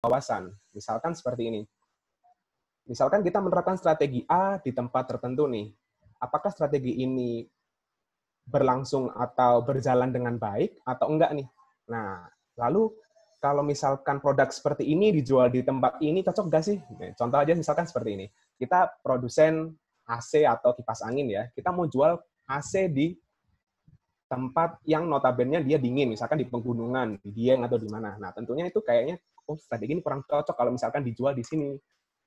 wawasan. Misalkan seperti ini. Misalkan kita menerapkan strategi A di tempat tertentu nih. Apakah strategi ini berlangsung atau berjalan dengan baik atau enggak nih? Nah, lalu kalau misalkan produk seperti ini dijual di tempat ini, cocok nggak sih? Contoh aja misalkan seperti ini. Kita produsen AC atau kipas angin ya. Kita mau jual AC di tempat yang notabene dia dingin, misalkan di pegunungan, di Dieng atau di mana. Nah, tentunya itu kayaknya, strategi ini kurang cocok kalau misalkan dijual di sini.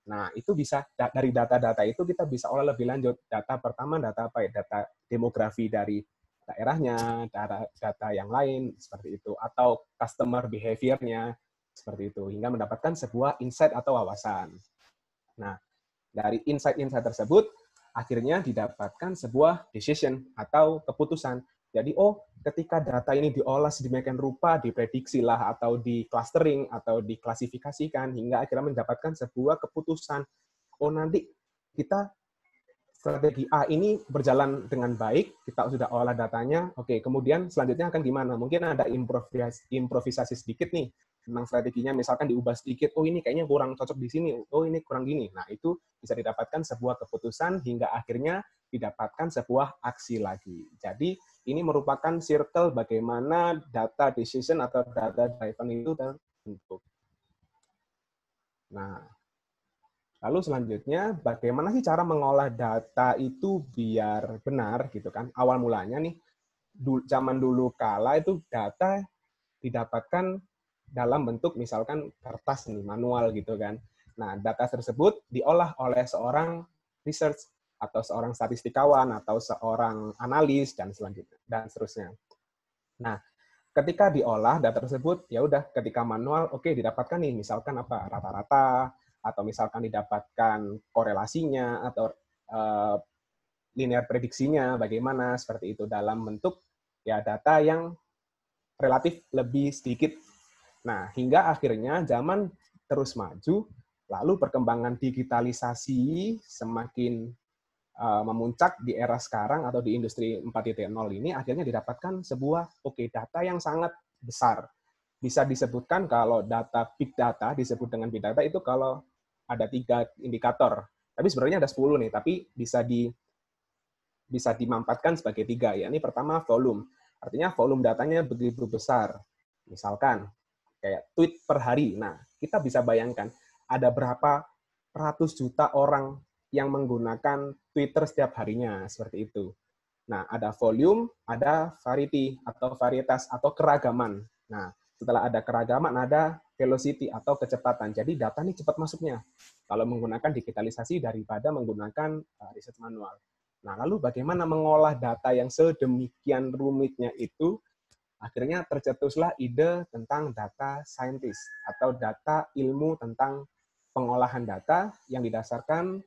Nah, itu bisa dari data-data itu kita bisa olah lebih lanjut. Data pertama, data apa ya? Data demografi dari daerahnya, data yang lain seperti itu, atau customer behavior-nya seperti itu, hingga mendapatkan sebuah insight atau wawasan. Nah, dari insight-insight tersebut akhirnya didapatkan sebuah decision atau keputusan. Jadi, ketika data ini diolah sedemikian rupa, diprediksi lah, atau di clustering, atau diklasifikasikan, hingga akhirnya mendapatkan sebuah keputusan. Nanti kita strategi A ini berjalan dengan baik, kita sudah olah datanya, oke, kemudian selanjutnya akan gimana? Mungkin ada improvisasi sedikit nih, tentang strateginya, misalkan diubah sedikit, ini kayaknya kurang cocok di sini, ini kurang gini. Nah, itu bisa didapatkan sebuah keputusan, hingga akhirnya didapatkan sebuah aksi lagi. Jadi, ini merupakan circle bagaimana data decision atau data driven itu terbentuk. Nah, lalu selanjutnya, bagaimana sih cara mengolah data itu biar benar, gitu kan? Awal mulanya nih, zaman dulu kala itu data didapatkan dalam bentuk misalkan kertas nih, manual gitu kan. Nah, data tersebut diolah oleh seorang research atau seorang statistikawan atau seorang analis dan seterusnya. Nah, ketika diolah data tersebut, ya udah ketika manual, oke, didapatkan nih misalkan apa rata-rata, atau misalkan didapatkan korelasinya atau linear prediksinya bagaimana seperti itu dalam bentuk ya data yang relatif lebih sedikit. Nah, hingga akhirnya zaman terus maju, lalu perkembangan digitalisasi semakin memuncak di era sekarang atau di industri 4.0 ini, akhirnya didapatkan sebuah data yang sangat besar. Bisa disebutkan kalau data big data, disebut dengan big data itu kalau ada 3 indikator. Tapi sebenarnya ada 10 nih, tapi bisa dimampatkan sebagai 3. Ya, ini pertama volume. Artinya volume datanya begitu besar. Misalkan kayak tweet per hari. Nah, kita bisa bayangkan ada berapa ratus juta orang yang menggunakan Twitter setiap harinya, seperti itu. Nah, ada volume, ada variety atau varietas atau keragaman. Nah, setelah ada keragaman, ada velocity atau kecepatan. Jadi data ini cepat masuknya kalau menggunakan digitalisasi daripada menggunakan riset manual. Nah, lalu bagaimana mengolah data yang sedemikian rumitnya itu? Akhirnya tercetuslah ide tentang data scientist atau data ilmu tentang pengolahan data yang didasarkan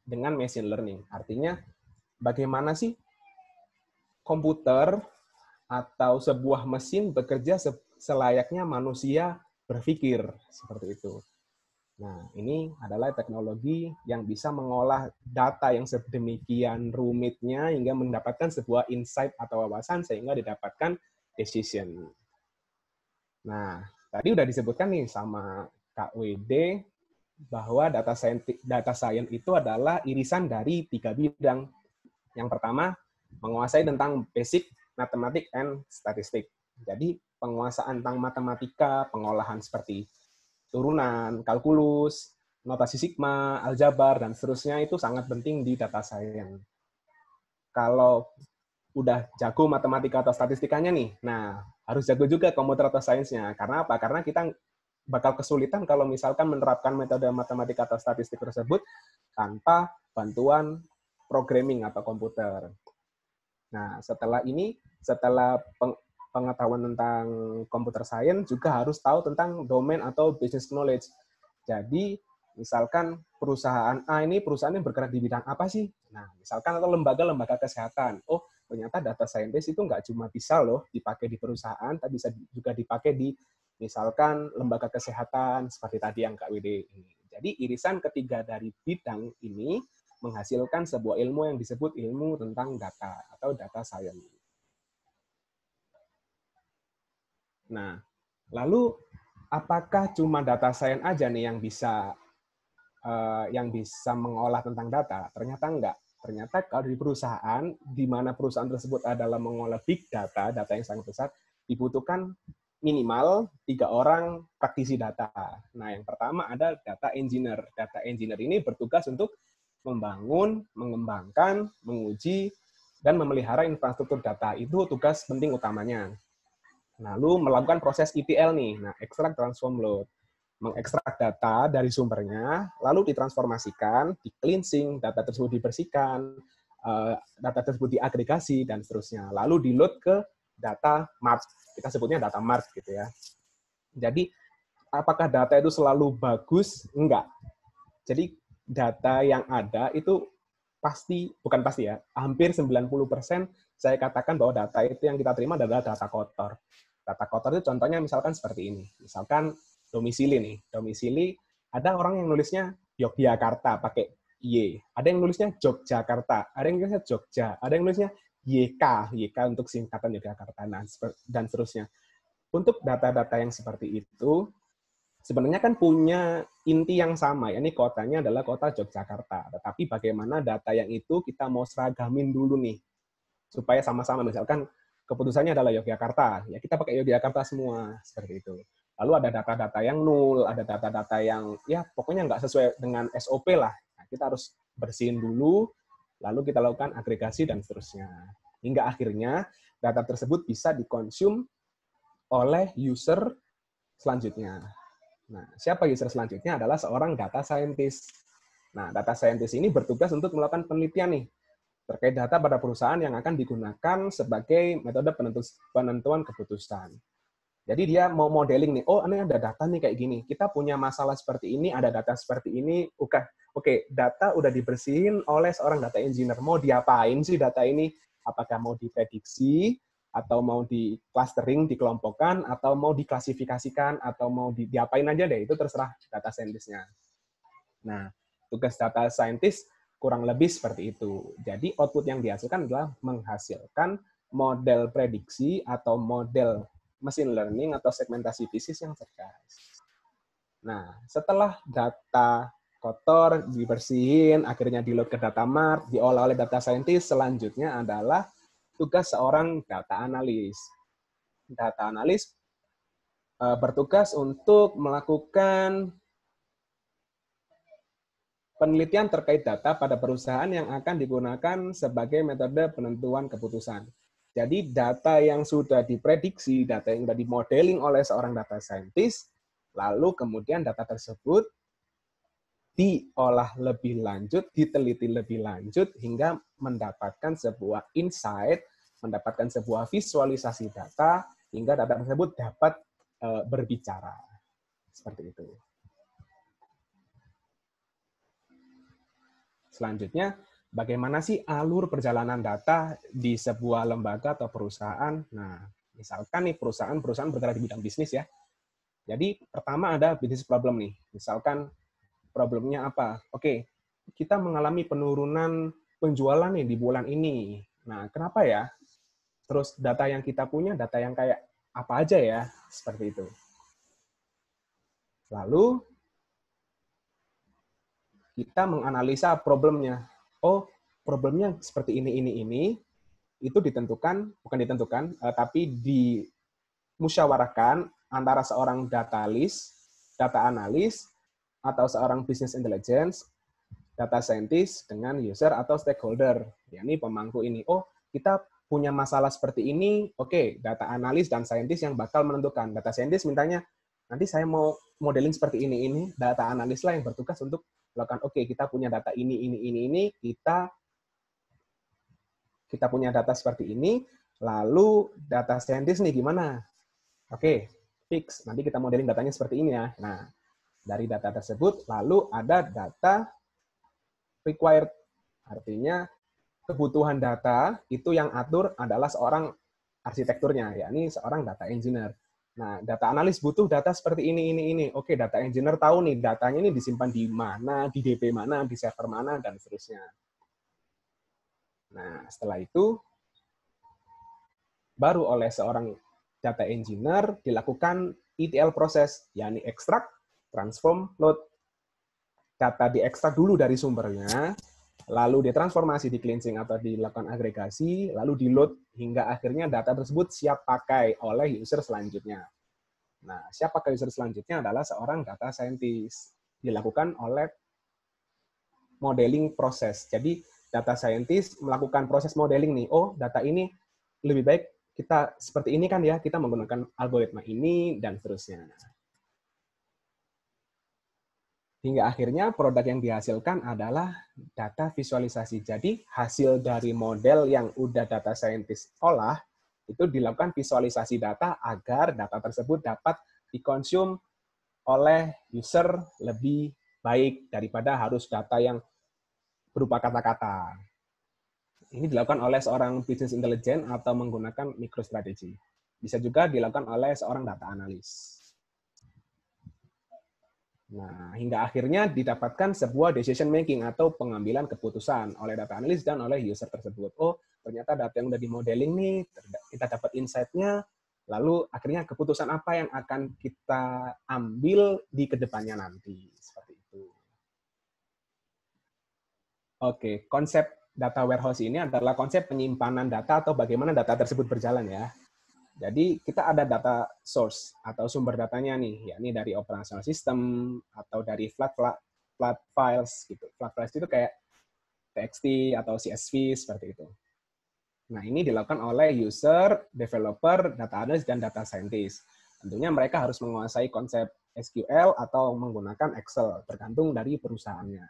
dengan machine learning. Artinya, bagaimana sih komputer atau sebuah mesin bekerja selayaknya manusia berpikir, seperti itu. Nah, ini adalah teknologi yang bisa mengolah data yang sedemikian rumitnya hingga mendapatkan sebuah insight atau wawasan sehingga didapatkan decision. Nah, tadi udah disebutkan nih sama Kak WD bahwa data science itu adalah irisan dari 3 bidang. Yang pertama, menguasai tentang basic matematik and statistik. Jadi, penguasaan tentang matematika, pengolahan seperti turunan, kalkulus, notasi sigma, aljabar, dan seterusnya itu sangat penting di data science. Kalau udah jago matematika atau statistikanya nih, nah harus jago juga komputer atau sainsnya. Karena apa? Karena kita bakal kesulitan kalau misalkan menerapkan metode matematika atau statistik tersebut tanpa bantuan programming atau komputer. Nah, setelah pengetahuan tentang computer science juga harus tahu tentang domain atau business knowledge. Jadi, misalkan perusahaan A ini perusahaan yang bergerak di bidang apa sih? Nah, misalkan atau lembaga-lembaga kesehatan. Ternyata data scientist itu nggak cuma bisa loh dipakai di perusahaan, tapi bisa juga dipakai di misalkan lembaga kesehatan seperti tadi yang Kak WD ini. Jadi, irisan ketiga dari bidang ini menghasilkan sebuah ilmu yang disebut ilmu tentang data atau data science. Nah, Lalu, apakah cuma data science aja nih yang bisa mengolah tentang data? Ternyata enggak. Ternyata kalau di perusahaan, di mana perusahaan tersebut adalah mengolah big data, data yang sangat besar, dibutuhkan minimal 3 orang praktisi data. Nah, yang pertama ada data engineer. Data engineer ini bertugas untuk membangun, mengembangkan, menguji, dan memelihara infrastruktur data. Itu tugas penting utamanya. Lalu melakukan proses ETL nih, nah extract, transform, load. Mengekstrak data dari sumbernya, lalu ditransformasikan, di cleansing, data tersebut dibersihkan, data tersebut diagregasi, dan seterusnya. Lalu di-load ke data mart. Kita sebutnya data mart gitu ya. Jadi, apakah data itu selalu bagus? Enggak. Jadi, data yang ada itu pasti, bukan pasti ya, hampir 90% saya katakan bahwa data itu yang kita terima adalah data kotor. Data kotor itu contohnya misalkan seperti ini. Misalkan domisili nih. Domisili, ada orang yang nulisnya Yogyakarta pakai Y. Ada yang nulisnya Yogyakarta. Ada yang nulisnya Jogja. Ada yang nulisnya YK. YK untuk singkatan Yogyakarta. Dan seterusnya. Untuk data-data yang seperti itu, sebenarnya kan punya inti yang sama, ya. Ini kotanya adalah kota Yogyakarta. Tetapi bagaimana data yang itu kita mau seragamin dulu nih, supaya sama-sama. Misalkan keputusannya adalah Yogyakarta, ya kita pakai Yogyakarta semua, seperti itu. Lalu ada data-data yang nul, ada data-data yang ya pokoknya nggak sesuai dengan SOP lah. Nah, kita harus bersihin dulu, lalu kita lakukan agregasi dan seterusnya. Hingga akhirnya data tersebut bisa dikonsum oleh user selanjutnya. Nah, siapa user selanjutnya adalah seorang data scientist. Nah, data scientist ini bertugas untuk melakukan penelitian nih terkait data pada perusahaan yang akan digunakan sebagai metode penentuan keputusan. Jadi dia mau modeling nih, oh ini ada data nih kayak gini, kita punya masalah seperti ini, ada data seperti ini, oke, data udah dibersihin oleh seorang data engineer, mau diapain sih data ini? Apakah mau diprediksi, atau mau di clustering, dikelompokkan, atau mau diklasifikasikan, atau mau diapain aja deh, itu terserah data scientist-nya. Nah, tugas data scientist kurang lebih seperti itu. Jadi output yang dihasilkan adalah menghasilkan model prediksi atau model machine learning atau segmentasi bisnis yang cerdas. Nah, setelah data kotor dibersihin, akhirnya di-load ke data mart, diolah oleh data scientist, selanjutnya adalah tugas seorang data analis. Data analis bertugas untuk melakukan penelitian terkait data pada perusahaan yang akan digunakan sebagai metode penentuan keputusan. Jadi data yang sudah diprediksi, data yang sudah dimodeling oleh seorang data scientist, lalu kemudian data tersebut diolah lebih lanjut, diteliti lebih lanjut, hingga mendapatkan sebuah insight, mendapatkan sebuah visualisasi data, hingga data tersebut dapat berbicara. Seperti itu. Selanjutnya, bagaimana sih alur perjalanan data di sebuah lembaga atau perusahaan? Nah, misalkan nih perusahaan bergerak di bidang bisnis ya. Jadi pertama ada bisnis problem nih. Misalkan problemnya apa? Oke, kita mengalami penurunan penjualan nih di bulan ini. Nah, kenapa ya? Terus data yang kita punya, data yang kayak apa aja ya? Seperti itu. Lalu kita menganalisa problemnya. Oh, problemnya seperti ini. Itu ditentukan, bukan ditentukan, tapi dimusyawarahkan antara seorang data analis, atau seorang business intelligence, data scientist dengan user atau stakeholder, yakni pemangku ini. Oh, kita punya masalah seperti ini, oke, data analis dan scientist yang bakal menentukan. Data scientist mintanya, nanti saya mau modeling seperti ini, data analis lah yang bertugas untuk melakukan, oke, kita punya data ini, kita punya data seperti ini, lalu data scientist nih gimana? Oke, fix. Nanti kita modeling datanya seperti ini ya. Nah, dari data tersebut, lalu ada data required. Artinya, kebutuhan data itu yang atur adalah seorang arsitekturnya, yakni seorang data engineer. Nah, data analis butuh data seperti ini. Oke, data engineer tahu nih, datanya ini disimpan di mana, di DB mana, di server mana, dan seterusnya. Nah, setelah itu, baru oleh seorang data engineer dilakukan ETL proses, yakni extract, transform, load. Data diekstrak dulu dari sumbernya, lalu ditransformasi di cleansing atau dilakukan agregasi, lalu di-load hingga akhirnya data tersebut siap pakai oleh user selanjutnya. Nah, siap pakai user selanjutnya adalah seorang data scientist. Dilakukan oleh modeling proses. Jadi, data scientist melakukan proses modeling nih. Oh, data ini lebih baik kita seperti ini kan ya, kita menggunakan algoritma ini, dan seterusnya. Hingga akhirnya produk yang dihasilkan adalah data visualisasi. Jadi hasil dari model yang udah data scientist olah, itu dilakukan visualisasi data agar data tersebut dapat dikonsum oleh user lebih baik daripada harus data yang berupa kata-kata. Ini dilakukan oleh seorang business intelligence atau menggunakan MicroStrategy. Bisa juga dilakukan oleh seorang data analis. Nah, hingga akhirnya didapatkan sebuah decision making atau pengambilan keputusan oleh data analis dan oleh user tersebut. Oh, ternyata data yang udah di modeling nih, kita dapat insight-nya, lalu akhirnya keputusan apa yang akan kita ambil di kedepannya nanti. Seperti itu. Oke, konsep data warehouse ini adalah konsep penyimpanan data atau bagaimana data tersebut berjalan ya. Jadi kita ada data source atau sumber datanya nih, yakni dari operational system atau dari flat files gitu. Flat files itu kayak TXT atau CSV seperti itu. Nah, ini dilakukan oleh user, developer, data analyst, dan data scientist. Tentunya mereka harus menguasai konsep SQL atau menggunakan Excel, tergantung dari perusahaannya.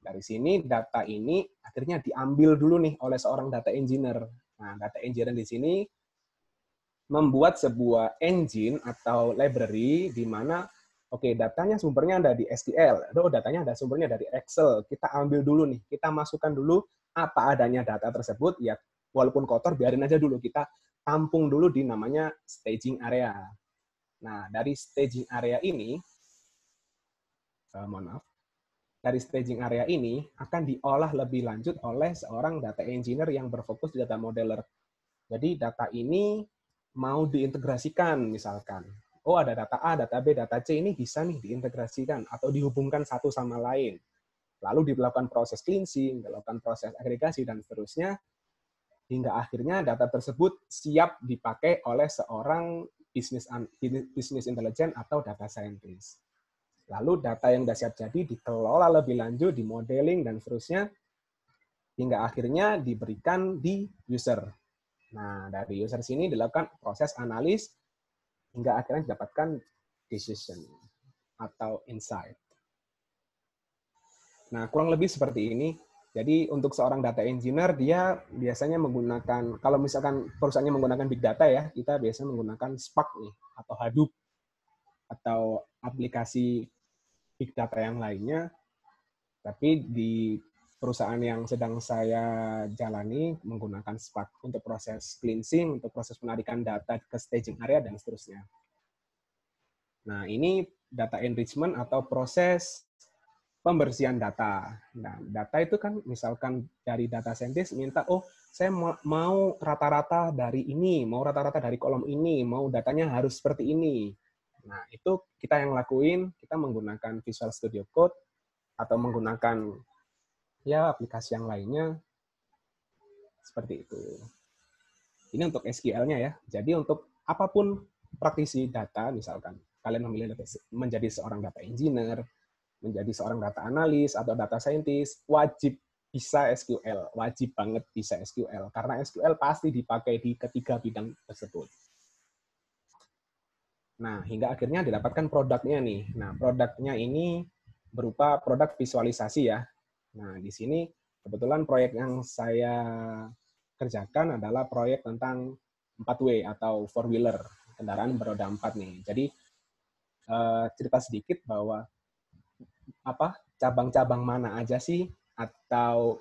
Dari sini data ini akhirnya diambil dulu nih oleh seorang data engineer. Nah, data engineer di sini membuat sebuah engine atau library di mana oke, datanya sumbernya ada di SQL, datanya ada sumbernya dari Excel. Kita ambil dulu nih, kita masukkan dulu apa adanya data tersebut, ya walaupun kotor biarin aja dulu, kita tampung dulu di namanya staging area. Nah, dari staging area ini mohon maaf, dari staging area ini akan diolah lebih lanjut oleh seorang data engineer yang berfokus di data modeler. Jadi data ini mau diintegrasikan misalkan. Oh, ada data A, data B, data C, ini bisa nih diintegrasikan atau dihubungkan satu sama lain. Lalu dilakukan proses cleansing, dilakukan proses agregasi, dan seterusnya, hingga akhirnya data tersebut siap dipakai oleh seorang business intelligence atau data scientist. Lalu data yang sudah siap jadi dikelola lebih lanjut, di modeling, dan seterusnya, hingga akhirnya diberikan di user. Nah, dari user sini dilakukan proses analis hingga akhirnya didapatkan decision atau insight. Nah, kurang lebih seperti ini. Jadi untuk seorang data engineer, dia biasanya menggunakan, kalau misalkan perusahaannya menggunakan big data ya, kita biasanya menggunakan Spark nih, atau Hadoop, atau aplikasi big data yang lainnya. Tapi di perusahaan yang sedang saya jalani menggunakan Spark untuk proses cleansing, untuk proses penarikan data ke staging area, dan seterusnya. Nah, ini data enrichment atau proses pembersihan data. Nah, data itu kan misalkan dari data scientist minta, oh saya mau rata-rata dari ini, mau rata-rata dari kolom ini, mau datanya harus seperti ini. Nah, itu kita yang lakuin, kita menggunakan Visual Studio Code atau menggunakan ya aplikasi yang lainnya seperti itu. Ini untuk SQL-nya ya. Jadi untuk apapun praktisi data, misalkan kalian memilih menjadi seorang data engineer, menjadi seorang data analis atau data scientist, wajib bisa SQL, wajib banget bisa SQL, karena SQL pasti dipakai di ketiga bidang tersebut. Nah, hingga akhirnya didapatkan produknya nih. Nah, produknya ini berupa produk visualisasi ya. Nah, di sini kebetulan proyek yang saya kerjakan adalah proyek tentang 4W atau four wheeler, kendaraan beroda 4 nih. Jadi cerita sedikit bahwa cabang-cabang mana aja sih atau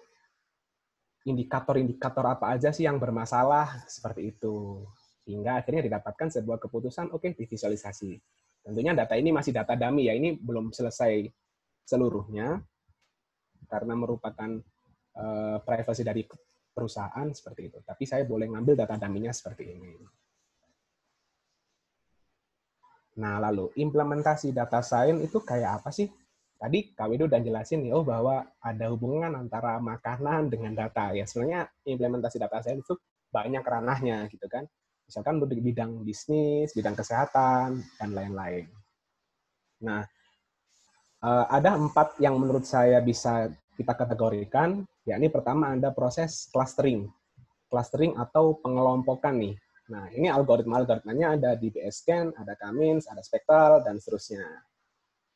indikator-indikator apa aja sih yang bermasalah seperti itu. Hingga akhirnya didapatkan sebuah keputusan, oke, divisualisasi. Tentunya data ini masih data dummy ya, ini belum selesai seluruhnya karena merupakan privasi dari perusahaan seperti itu. Tapi saya boleh ngambil data dummy-nya seperti ini. Nah, lalu implementasi data science itu kayak apa sih? Tadi Kak Widu udah jelasin nih, bahwa ada hubungan antara makanan dengan data. Ya, sebenarnya implementasi data science itu banyak ranahnya gitu kan. Misalkan di bidang bisnis, bidang kesehatan, dan lain-lain. Nah, ada 4 yang menurut saya bisa kita kategorikan, yakni pertama ada proses clustering. Clustering atau pengelompokan nih. Nah, ini algoritmanya ada di BSCAN, ada K-means, ada Spectral, dan seterusnya.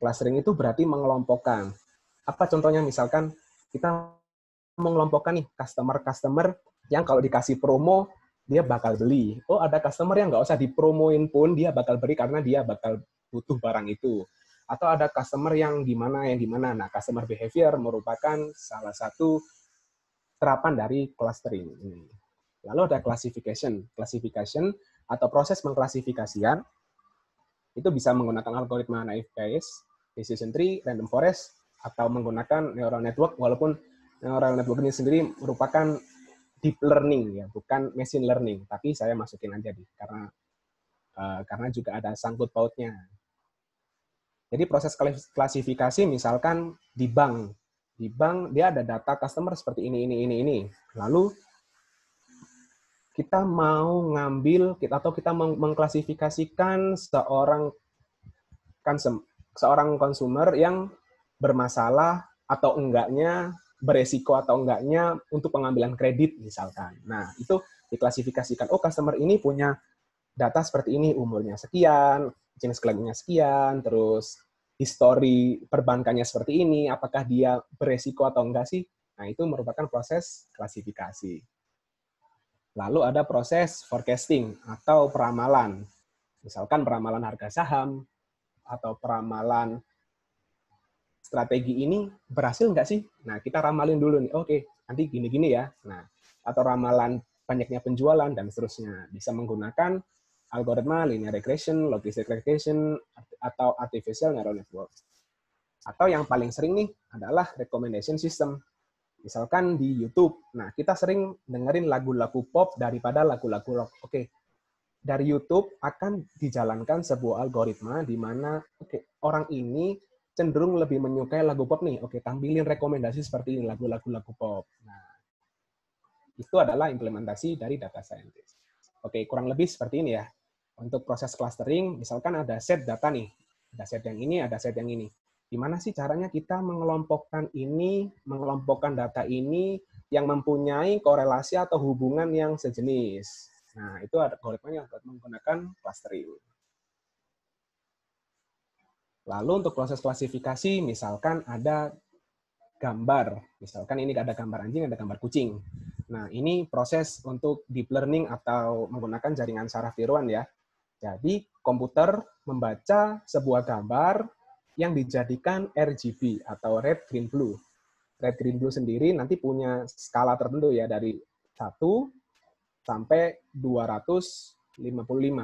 Clustering itu berarti mengelompokkan. Apa contohnya? Misalkan kita mengelompokkan nih customer-customer yang kalau dikasih promo, dia bakal beli. Oh, ada customer yang nggak usah dipromoin pun, dia bakal beli karena dia bakal butuh barang itu. Atau ada customer yang gimana. Nah, customer behavior merupakan salah satu terapan dari clustering ini. Lalu ada classification. Classification atau proses mengklasifikasian itu bisa menggunakan algoritma naive Bayes, decision tree, random forest, atau menggunakan neural network, walaupun neural network ini sendiri merupakan deep learning, ya, bukan machine learning. Tapi saya masukin aja karena juga ada sangkut pautnya. Jadi proses klasifikasi misalkan di bank dia ada data customer seperti ini. Lalu kita mau ngambil atau kita mengklasifikasikan seorang konsumer yang bermasalah atau enggaknya, beresiko atau enggaknya untuk pengambilan kredit misalkan. Nah, itu diklasifikasikan. Oh, customer ini punya data seperti ini, umurnya sekian, jenis kelaminnya sekian, terus histori perbankannya seperti ini, apakah dia beresiko atau enggak sih? Nah, itu merupakan proses klasifikasi. Lalu ada proses forecasting atau peramalan. Misalkan peramalan harga saham atau peramalan strategi ini berhasil nggak sih? Nah, kita ramalin dulu nih. Oke, nanti gini-gini ya. Nah, atau ramalan banyaknya penjualan dan seterusnya. Bisa menggunakan algoritma linear regression, logistic regression, atau artificial neural network. Atau yang paling sering nih adalah recommendation system. Misalkan di YouTube. Nah, kita sering dengerin lagu-lagu pop daripada lagu-lagu rock. Oke, dari YouTube akan dijalankan sebuah algoritma di mana orang ini cenderung lebih menyukai lagu pop nih. Oke, tampilin rekomendasi seperti ini, lagu-lagu pop. Nah, itu adalah implementasi dari data scientist. Oke, kurang lebih seperti ini ya. Untuk proses clustering, misalkan ada set data nih. Ada set yang ini, ada set yang ini. Gimana sih caranya kita mengelompokkan data ini yang mempunyai korelasi atau hubungan yang sejenis. Nah, itu algoritmanya menggunakan clustering. Lalu untuk proses klasifikasi, misalkan ada gambar. Misalkan ini ada gambar anjing, ada gambar kucing. Nah, ini proses untuk deep learning atau menggunakan jaringan saraf tiruan ya. Jadi, komputer membaca sebuah gambar yang dijadikan RGB atau red, green, blue. Red, green, blue sendiri nanti punya skala tertentu ya, dari 1 sampai 255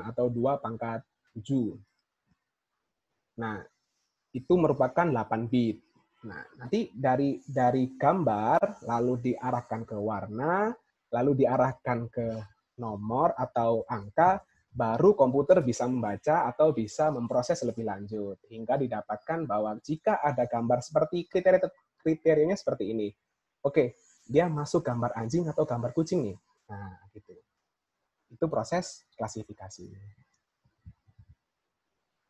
atau 2 pangkat 7. Nah, itu merupakan 8 bit. Nah, nanti dari gambar lalu diarahkan ke warna, lalu diarahkan ke nomor atau angka, baru komputer bisa membaca atau bisa memproses lebih lanjut hingga didapatkan bahwa jika ada gambar seperti kriterianya seperti ini. Oke, dia masuk gambar anjing atau gambar kucing nih. Nah, gitu. Itu proses klasifikasi.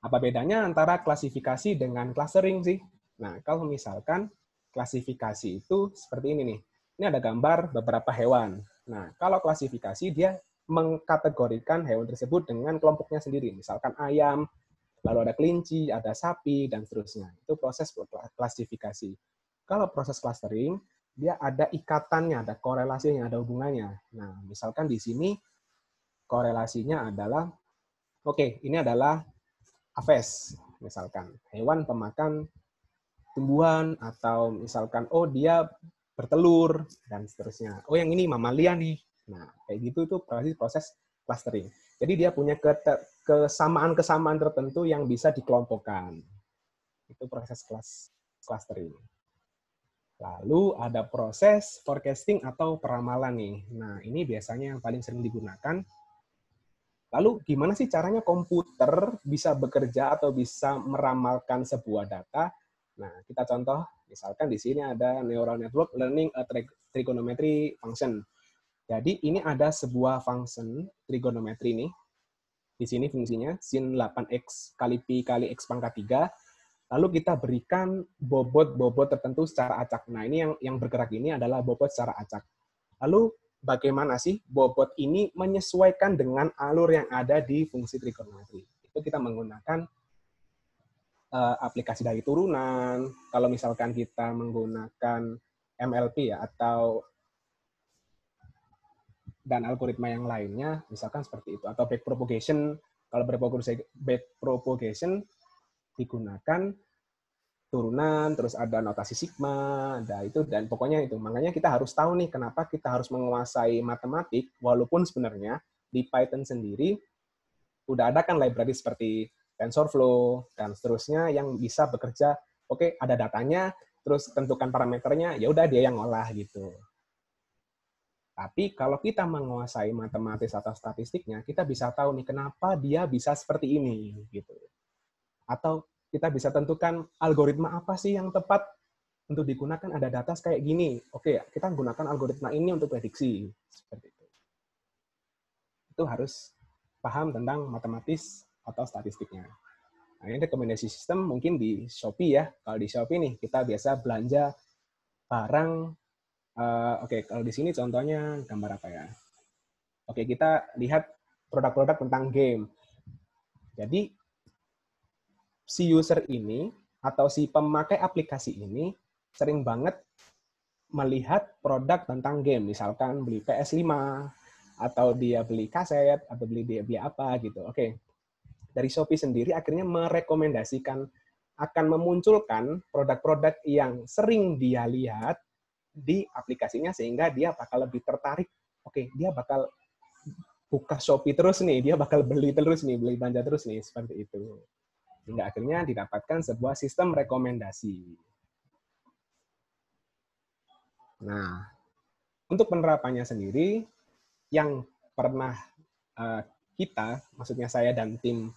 Apa bedanya antara klasifikasi dengan clustering sih? Nah, kalau misalkan klasifikasi itu seperti ini nih. Ini ada gambar beberapa hewan. Nah, kalau klasifikasi dia mengkategorikan hewan tersebut dengan kelompoknya sendiri. Misalkan ayam, lalu ada kelinci, ada sapi, dan seterusnya. Itu proses klasifikasi. Kalau proses clustering, dia ada ikatannya, ada korelasinya, ada hubungannya. Nah, misalkan di sini korelasinya adalah, oke, ini adalah aves, misalkan hewan pemakan tumbuhan, atau misalkan dia bertelur dan seterusnya. Oh, yang ini mamalia nih. Nah, kayak gitu itu proses clustering. Jadi dia punya kesamaan-kesamaan tertentu yang bisa dikelompokkan. Itu proses clustering. Lalu ada proses forecasting atau peramalan nih. Nah, ini biasanya yang paling sering digunakan. Lalu gimana sih caranya komputer bisa bekerja atau bisa meramalkan sebuah data? Nah, kita contoh, misalkan di sini ada neural network learning a trigonometry function. Jadi ini ada sebuah function trigonometry nih. Di sini fungsinya sin 8x kali pi kali x pangkat 3. Lalu kita berikan bobot-bobot tertentu secara acak. Nah, ini yang bergerak ini adalah bobot secara acak. Lalu bagaimana sih bobot ini menyesuaikan dengan alur yang ada di fungsi trigonometri? Itu kita menggunakan aplikasi dari turunan. Kalau misalkan kita menggunakan MLP ya, atau dan algoritma yang lainnya, misalkan seperti itu. Atau backpropagation. Kalau backpropagation digunakan turunan, terus ada notasi sigma, ada itu, dan pokoknya itu. Makanya kita harus tahu nih kenapa kita harus menguasai matematik, walaupun sebenarnya di Python sendiri udah ada kan library seperti TensorFlow dan seterusnya yang bisa bekerja, oke, ada datanya, terus tentukan parameternya, ya udah dia yang ngolah gitu. Tapi kalau kita menguasai matematis atau statistiknya, kita bisa tahu nih kenapa dia bisa seperti ini gitu. Atau kita bisa tentukan algoritma apa sih yang tepat untuk digunakan, ada data kayak gini. Oke, kita gunakan algoritma ini untuk prediksi. Seperti itu. Itu harus paham tentang matematis atau statistiknya. Nah, ini rekomendasi sistem mungkin di Shopee ya. Kalau di Shopee nih, kita biasa belanja barang. Oke, kalau di sini contohnya gambar apa ya? Oke, kita lihat produk-produk tentang game. Jadi, si user ini atau si pemakai aplikasi ini sering banget melihat produk tentang game, misalkan beli PS5 atau dia beli kaset atau dia beli apa gitu. Oke. Dari Shopee sendiri akhirnya merekomendasikan akan memunculkan produk-produk yang sering dia lihat di aplikasinya sehingga dia bakal lebih tertarik. Oke, dia bakal buka Shopee terus nih, dia bakal beli terus nih, beli belanja terus nih, seperti itu. Hingga akhirnya didapatkan sebuah sistem rekomendasi. Nah, untuk penerapannya sendiri, yang pernah kita, maksudnya saya dan tim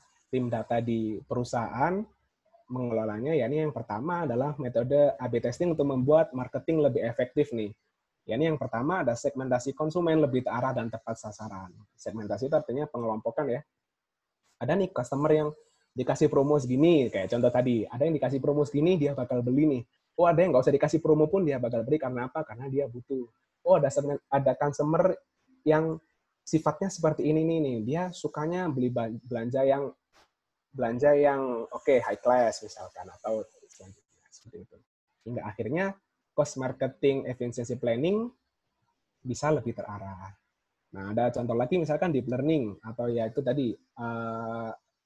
data di perusahaan mengelolanya, ya ini yang pertama adalah metode A/B testing untuk membuat marketing lebih efektif nih. Ya ini yang pertama ada segmentasi konsumen lebih terarah dan tepat sasaran. Segmentasi itu artinya pengelompokan ya. Ada nih customer yang dikasih promo segini, kayak contoh tadi, ada yang dikasih promo segini, dia bakal beli nih. Oh, ada yang nggak usah dikasih promo pun dia bakal beli, karena apa? Karena dia butuh. Oh, ada customer yang sifatnya seperti ini nih, dia sukanya beli belanja yang oke, high class misalkan, atau selanjutnya seperti itu. Hingga akhirnya cost marketing efficiency planning bisa lebih terarah. Nah, ada contoh lagi misalkan deep learning atau ya itu tadi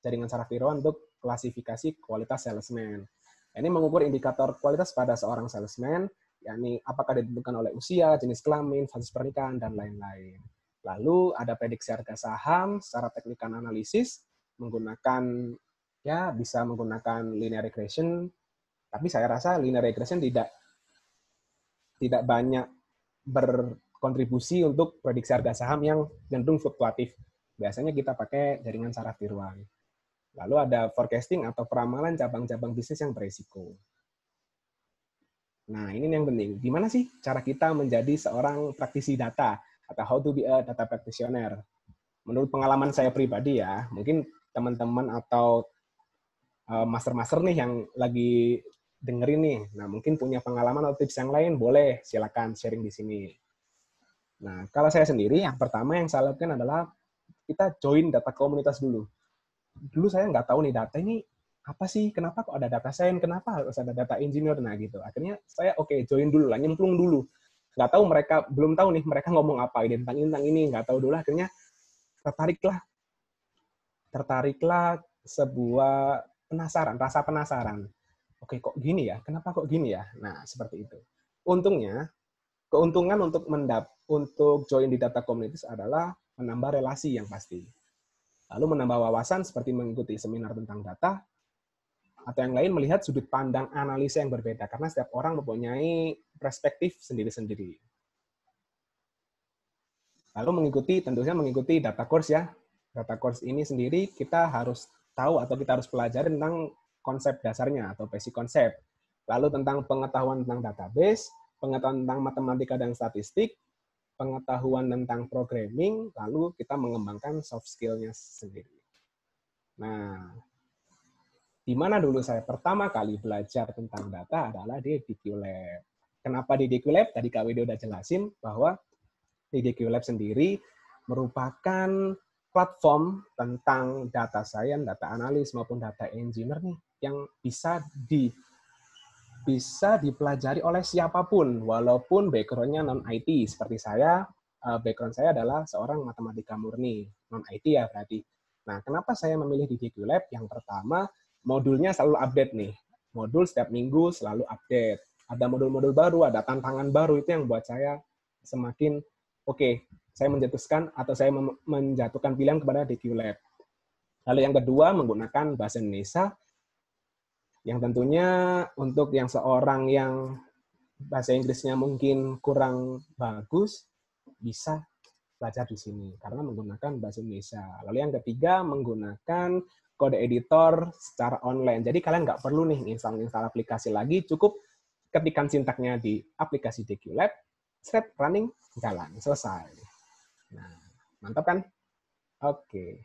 jaringan saraf tiruan untuk klasifikasi kualitas salesman. Ini mengukur indikator kualitas pada seorang salesman, yakni apakah ditentukan oleh usia, jenis kelamin, fase pernikahan, dan lain-lain. Lalu ada prediksi harga saham secara teknikal analisis menggunakan ya bisa menggunakan linear regression, tapi saya rasa linear regression tidak banyak berkontribusi untuk prediksi harga saham yang cenderung fluktuatif. Biasanya kita pakai jaringan saraf tiruan. Lalu ada forecasting atau peramalan cabang-cabang bisnis yang beresiko. Nah, ini yang penting. Gimana sih cara kita menjadi seorang praktisi data atau how to be a data practitioner? Menurut pengalaman saya pribadi ya, mungkin teman-teman atau master-master nih yang lagi dengerin nih, nah mungkin punya pengalaman atau tips yang lain, boleh silakan sharing di sini. Nah, kalau saya sendiri, yang pertama yang saya lakukan adalah kita join data komunitas dulu. Dulu saya nggak tahu nih data ini apa sih, kenapa kok ada data science, kenapa harus ada data engineer, nah gitu. Akhirnya saya join dulu lah, nyemplung dulu. Nggak tahu mereka, belum tahu nih mereka ngomong apa ini tentang ini, nggak tahu dulu. Akhirnya tertariklah sebuah penasaran, rasa penasaran. Oke, kok gini ya? Kenapa kok gini ya? Nah, seperti itu. Keuntungan untuk join di data communities adalah menambah relasi yang pasti. Lalu menambah wawasan seperti mengikuti seminar tentang data, atau yang lain melihat sudut pandang analisa yang berbeda, karena setiap orang mempunyai perspektif sendiri-sendiri. Lalu tentunya mengikuti data course ya. Data course ini sendiri kita harus tahu atau kita harus pelajari tentang konsep dasarnya atau basic konsep. Lalu tentang pengetahuan tentang database, pengetahuan tentang matematika dan statistik, pengetahuan tentang programming, lalu kita mengembangkan soft skill-nya sendiri. Nah, di mana dulu saya pertama kali belajar tentang data adalah di DQ Lab. Kenapa di DQ Lab? Tadi Kak Wido udah jelasin bahwa di DQ Lab sendiri merupakan platform tentang data science, data analis maupun data engineer nih yang bisa dipelajari oleh siapapun walaupun background-nya non IT seperti saya. Background saya adalah seorang matematika murni, non IT ya berarti. Nah, kenapa saya memilih di DQ Lab? Yang pertama, modulnya selalu update nih. Modul setiap minggu selalu update. Ada modul-modul baru, ada tantangan baru, itu yang buat saya semakin oke, saya menjatuhkan pilihan kepada DQ Lab. Lalu yang kedua, menggunakan bahasa Indonesia, yang tentunya untuk yang seorang yang bahasa Inggrisnya mungkin kurang bagus, bisa belajar di sini karena menggunakan bahasa Indonesia. Lalu yang ketiga, menggunakan kode editor secara online. Jadi kalian nggak perlu nih install aplikasi lagi, cukup ketikkan sintaknya di aplikasi DQ Lab, set running, jalan, selesai. Nah, mantap kan? Oke.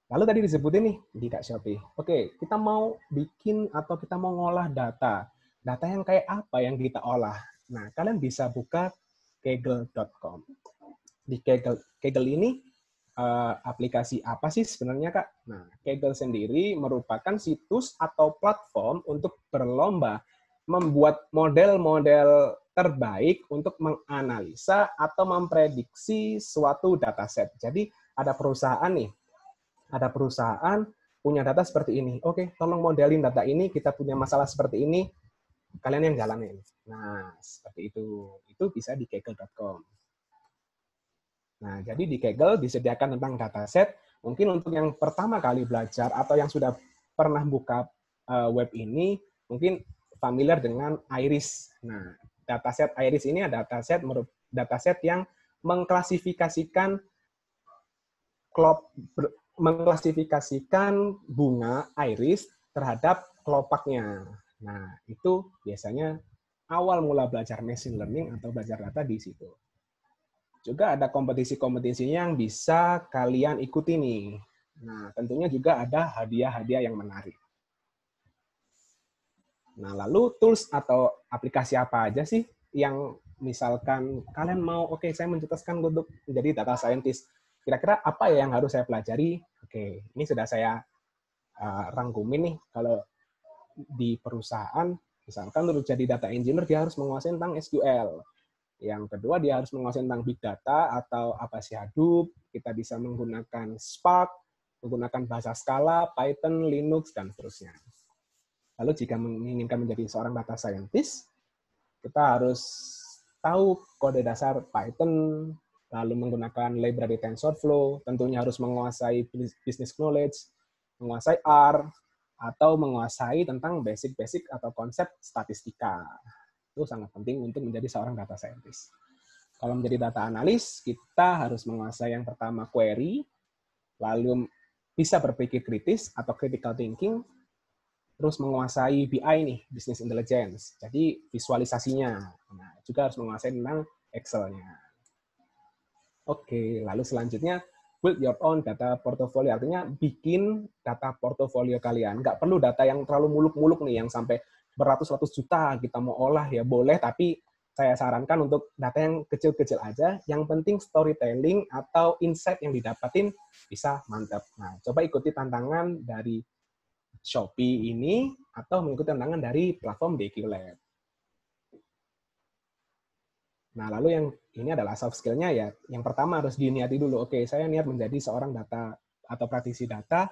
Lalu tadi disebutin nih di Kak Shopee. Oke, kita mau bikin atau kita mau ngolah data. Data yang kayak apa yang kita olah? Nah, kalian bisa buka kaggle.com. Di Kaggle ini aplikasi apa sih sebenarnya, Kak? Nah, Kaggle sendiri merupakan situs atau platform untuk berlomba membuat model-model terbaik untuk menganalisa atau memprediksi suatu dataset. Jadi, ada perusahaan punya data seperti ini. Oke, tolong modelin data ini, kita punya masalah seperti ini, kalian yang jalanin. Nah, seperti itu. Itu bisa di kaggle.com. Nah, jadi di Kaggle disediakan tentang dataset. Mungkin untuk yang pertama kali belajar atau yang sudah pernah buka web ini, mungkin familiar dengan Iris. Nah, dataset Iris ini adalah dataset yang mengklasifikasikan bunga iris terhadap kelopaknya. Nah, itu biasanya awal mula belajar machine learning atau belajar data di situ. Juga ada kompetisi-kompetisinya yang bisa kalian ikuti nih. Nah, tentunya juga ada hadiah-hadiah yang menarik. Nah, lalu tools atau aplikasi apa aja sih yang misalkan kalian mau, oke, saya mencetuskan untuk menjadi data scientist. Kira-kira apa ya yang harus saya pelajari? Oke, ini sudah saya rangkumin nih. Kalau di perusahaan, misalkan untuk jadi data engineer, dia harus menguasai tentang SQL. Yang kedua, dia harus menguasai tentang big data atau apa sih Hadoop. Kita bisa menggunakan Spark, menggunakan bahasa Scala, Python, Linux, dan seterusnya. Lalu jika menginginkan menjadi seorang data scientist, kita harus tahu kode dasar Python, lalu menggunakan library TensorFlow, tentunya harus menguasai business knowledge, menguasai R, atau menguasai tentang basic-basic atau konsep statistika. Itu sangat penting untuk menjadi seorang data scientist. Kalau menjadi data analis, kita harus menguasai yang pertama query, lalu bisa berpikir kritis atau critical thinking, terus menguasai BI nih, business intelligence. Jadi visualisasinya. Nah, juga harus menguasai tentang Excel-nya. Oke, lalu selanjutnya build your own data portfolio. Artinya bikin data portfolio kalian. Nggak perlu data yang terlalu muluk-muluk nih, yang sampai beratus-ratus juta kita mau olah ya boleh, tapi saya sarankan untuk data yang kecil-kecil aja. Yang penting storytelling atau insight yang didapatin bisa mantap. Nah, coba ikuti tantangan dari Shopee ini atau mengikuti tantangan dari platform DQ Lab. Nah, lalu yang ini adalah soft skill-nya ya. Yang pertama harus diniati dulu. Oke, saya niat menjadi seorang data atau praktisi data,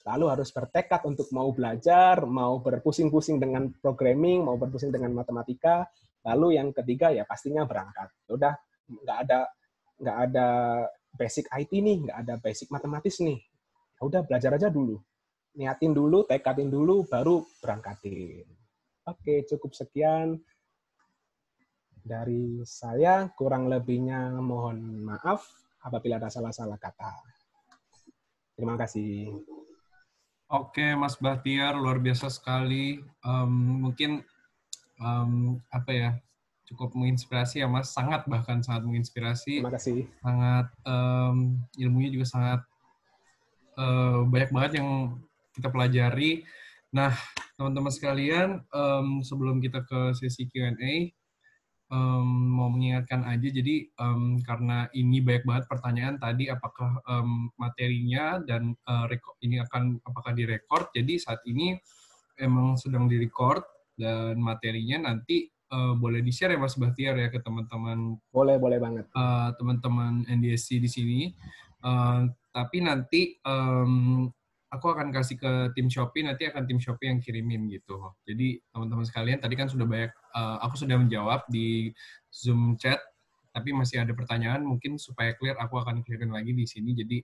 lalu harus bertekad untuk mau belajar, mau berpusing-pusing dengan programming, mau berpusing dengan matematika. Lalu yang ketiga ya pastinya berangkat. Udah nggak ada basic IT nih, nggak ada basic matematis nih. Ya udah belajar aja dulu. Niatin dulu, tekadin dulu, baru berangkatin. Oke, cukup sekian dari saya. Kurang lebihnya mohon maaf apabila ada salah-salah kata. Terima kasih. Oke, Mas Bahtiar, luar biasa sekali. Mungkin apa ya, cukup menginspirasi ya, Mas. Sangat, bahkan sangat menginspirasi. Terima kasih. Sangat ilmunya juga sangat banyak banget yang kita pelajari. Nah, teman-teman sekalian, sebelum kita ke sesi Q&A, mau mengingatkan aja, jadi karena ini banyak banget pertanyaan tadi, apakah materinya dan ini akan apakah direkord, jadi saat ini emang sedang direcord, dan materinya nanti boleh di-share ya Mas Bahtiar ya ke teman-teman Boleh banget. teman-teman NDSC di sini. Tapi nanti aku akan kasih ke tim Shopee, nanti akan tim Shopee yang kirimin gitu. Jadi teman-teman sekalian, tadi kan sudah banyak, aku sudah menjawab di Zoom chat, tapi masih ada pertanyaan, mungkin supaya clear, aku akan clearin lagi di sini. Jadi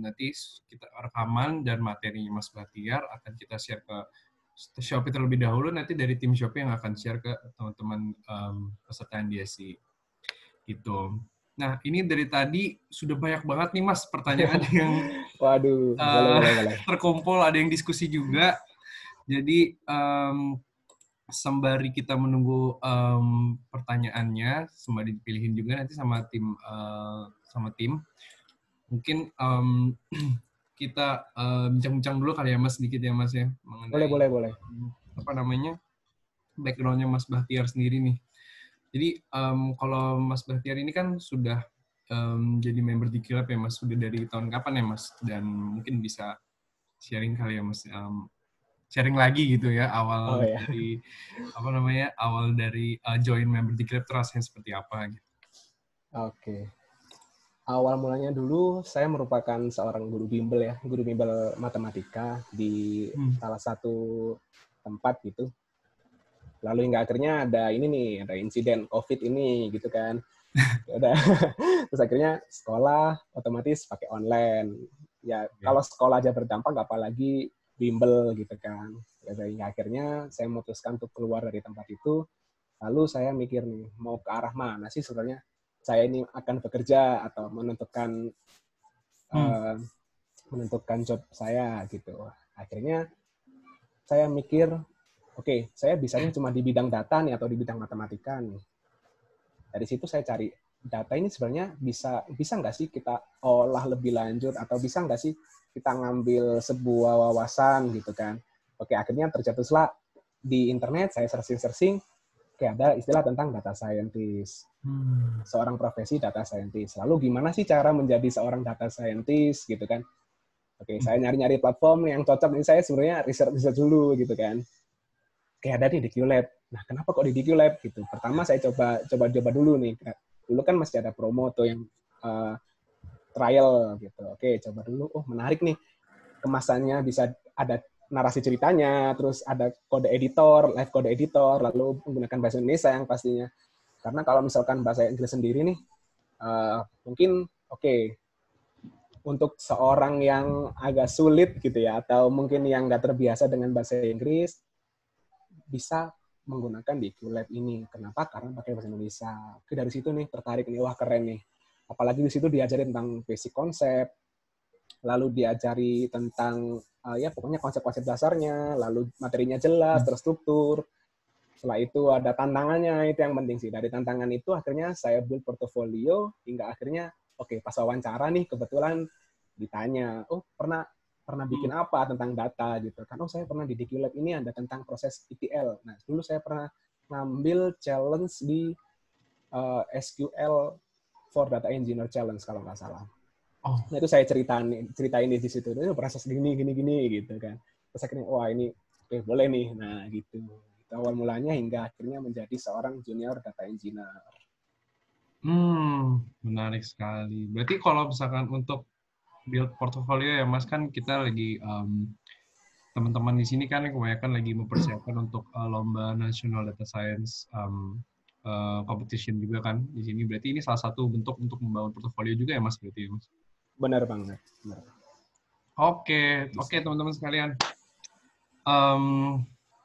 nanti kita rekaman dan materinya Mas Bahtiar akan kita share ke Shopee terlebih dahulu, nanti dari tim Shopee yang akan share ke teman-teman peserta NDSC. Gitu. Nah, ini dari tadi sudah banyak banget nih Mas pertanyaan yang Waduh, boleh. terkumpul, ada yang diskusi juga. Jadi sembari kita menunggu pertanyaannya, sembari dipilihin juga nanti sama tim. Mungkin kita bincang-bincang dulu kali ya Mas, sedikit ya Mas ya, mengenai Boleh. apa namanya, background-nya Mas Bahtiar sendiri nih. Jadi kalau Mas Bahtiar ini kan sudah jadi member di Kilab ya Mas, sudah dari tahun kapan ya Mas? Dan mungkin bisa sharing kali ya Mas, sharing lagi gitu ya, Oh awal ya. dari apa namanya, awal dari join member di Kilab itu rasanya seperti apa gitu. Oke. Awal mulanya dulu saya merupakan seorang guru bimbel ya, guru bimbel matematika di salah satu tempat gitu. Lalu hingga akhirnya ada insiden COVID ini gitu kan. Ya udah. Terus akhirnya sekolah otomatis pakai online. Ya kalau sekolah aja berdampak, apalagi bimbel gitu kan. Ya hingga akhirnya saya memutuskan untuk keluar dari tempat itu. Lalu saya mikir nih, mau ke arah mana sih sebenarnya saya ini akan bekerja atau menentukan job saya gitu. Akhirnya saya mikir, oke, saya bisanya cuma di bidang data nih atau di bidang matematika nih. Dari situ saya cari data ini sebenarnya bisa nggak sih kita olah lebih lanjut, atau bisa nggak sih kita ngambil sebuah wawasan gitu kan. Oke, akhirnya tercetuslah di internet, saya searching, oke, ada istilah tentang data scientist. Seorang profesi data scientist. Lalu gimana sih cara menjadi seorang data scientist gitu kan. Oke, saya nyari-nyari platform yang cocok. Ini saya sebenarnya riset dulu gitu kan. Oke, ada nih di QLab. Nah, kenapa kok di QLab gitu? Pertama saya coba dulu nih. Dulu kan masih ada promo tuh yang trial gitu. Oke, coba dulu. Oh, menarik nih. Kemasannya bisa ada narasi ceritanya, terus ada kode editor, live kode editor, lalu menggunakan bahasa Indonesia yang pastinya. Karena kalau misalkan bahasa Inggris sendiri nih, mungkin untuk seorang yang agak sulit gitu ya, atau mungkin yang nggak terbiasa dengan bahasa Inggris, bisa menggunakan di QLab ini. Kenapa? Karena pakai bahasa Indonesia. Oke, dari situ nih tertarik nih, wah keren nih. Apalagi di situ diajari tentang basic konsep, lalu diajari tentang ya pokoknya konsep-konsep dasarnya, lalu materinya jelas, terstruktur. Setelah itu ada tantangannya, itu yang penting sih. Dari tantangan itu akhirnya saya build portofolio, hingga akhirnya pas wawancara nih kebetulan ditanya, oh pernah bikin apa tentang data gitu kan. Oh, saya pernah di QLab ini ada tentang proses ETL. Nah, dulu saya pernah ngambil challenge di SQL for Data Engineer Challenge kalau nggak salah. Nah, itu saya ceritain di situ. Itu proses gini gitu kan. Terus akhirnya, wah ini boleh nih. Nah, gitu. Itu awal mulanya hingga akhirnya menjadi seorang junior data engineer. Menarik sekali. Berarti kalau misalkan untuk build portfolio ya Mas, kan kita lagi teman-teman di sini kan kebanyakan lagi mempersiapkan untuk lomba National Data Science competition juga kan di sini. Berarti ini salah satu bentuk untuk membangun portofolio juga ya Mas, berarti ya Mas? Benar banget. Benar. Oke, teman-teman sekalian.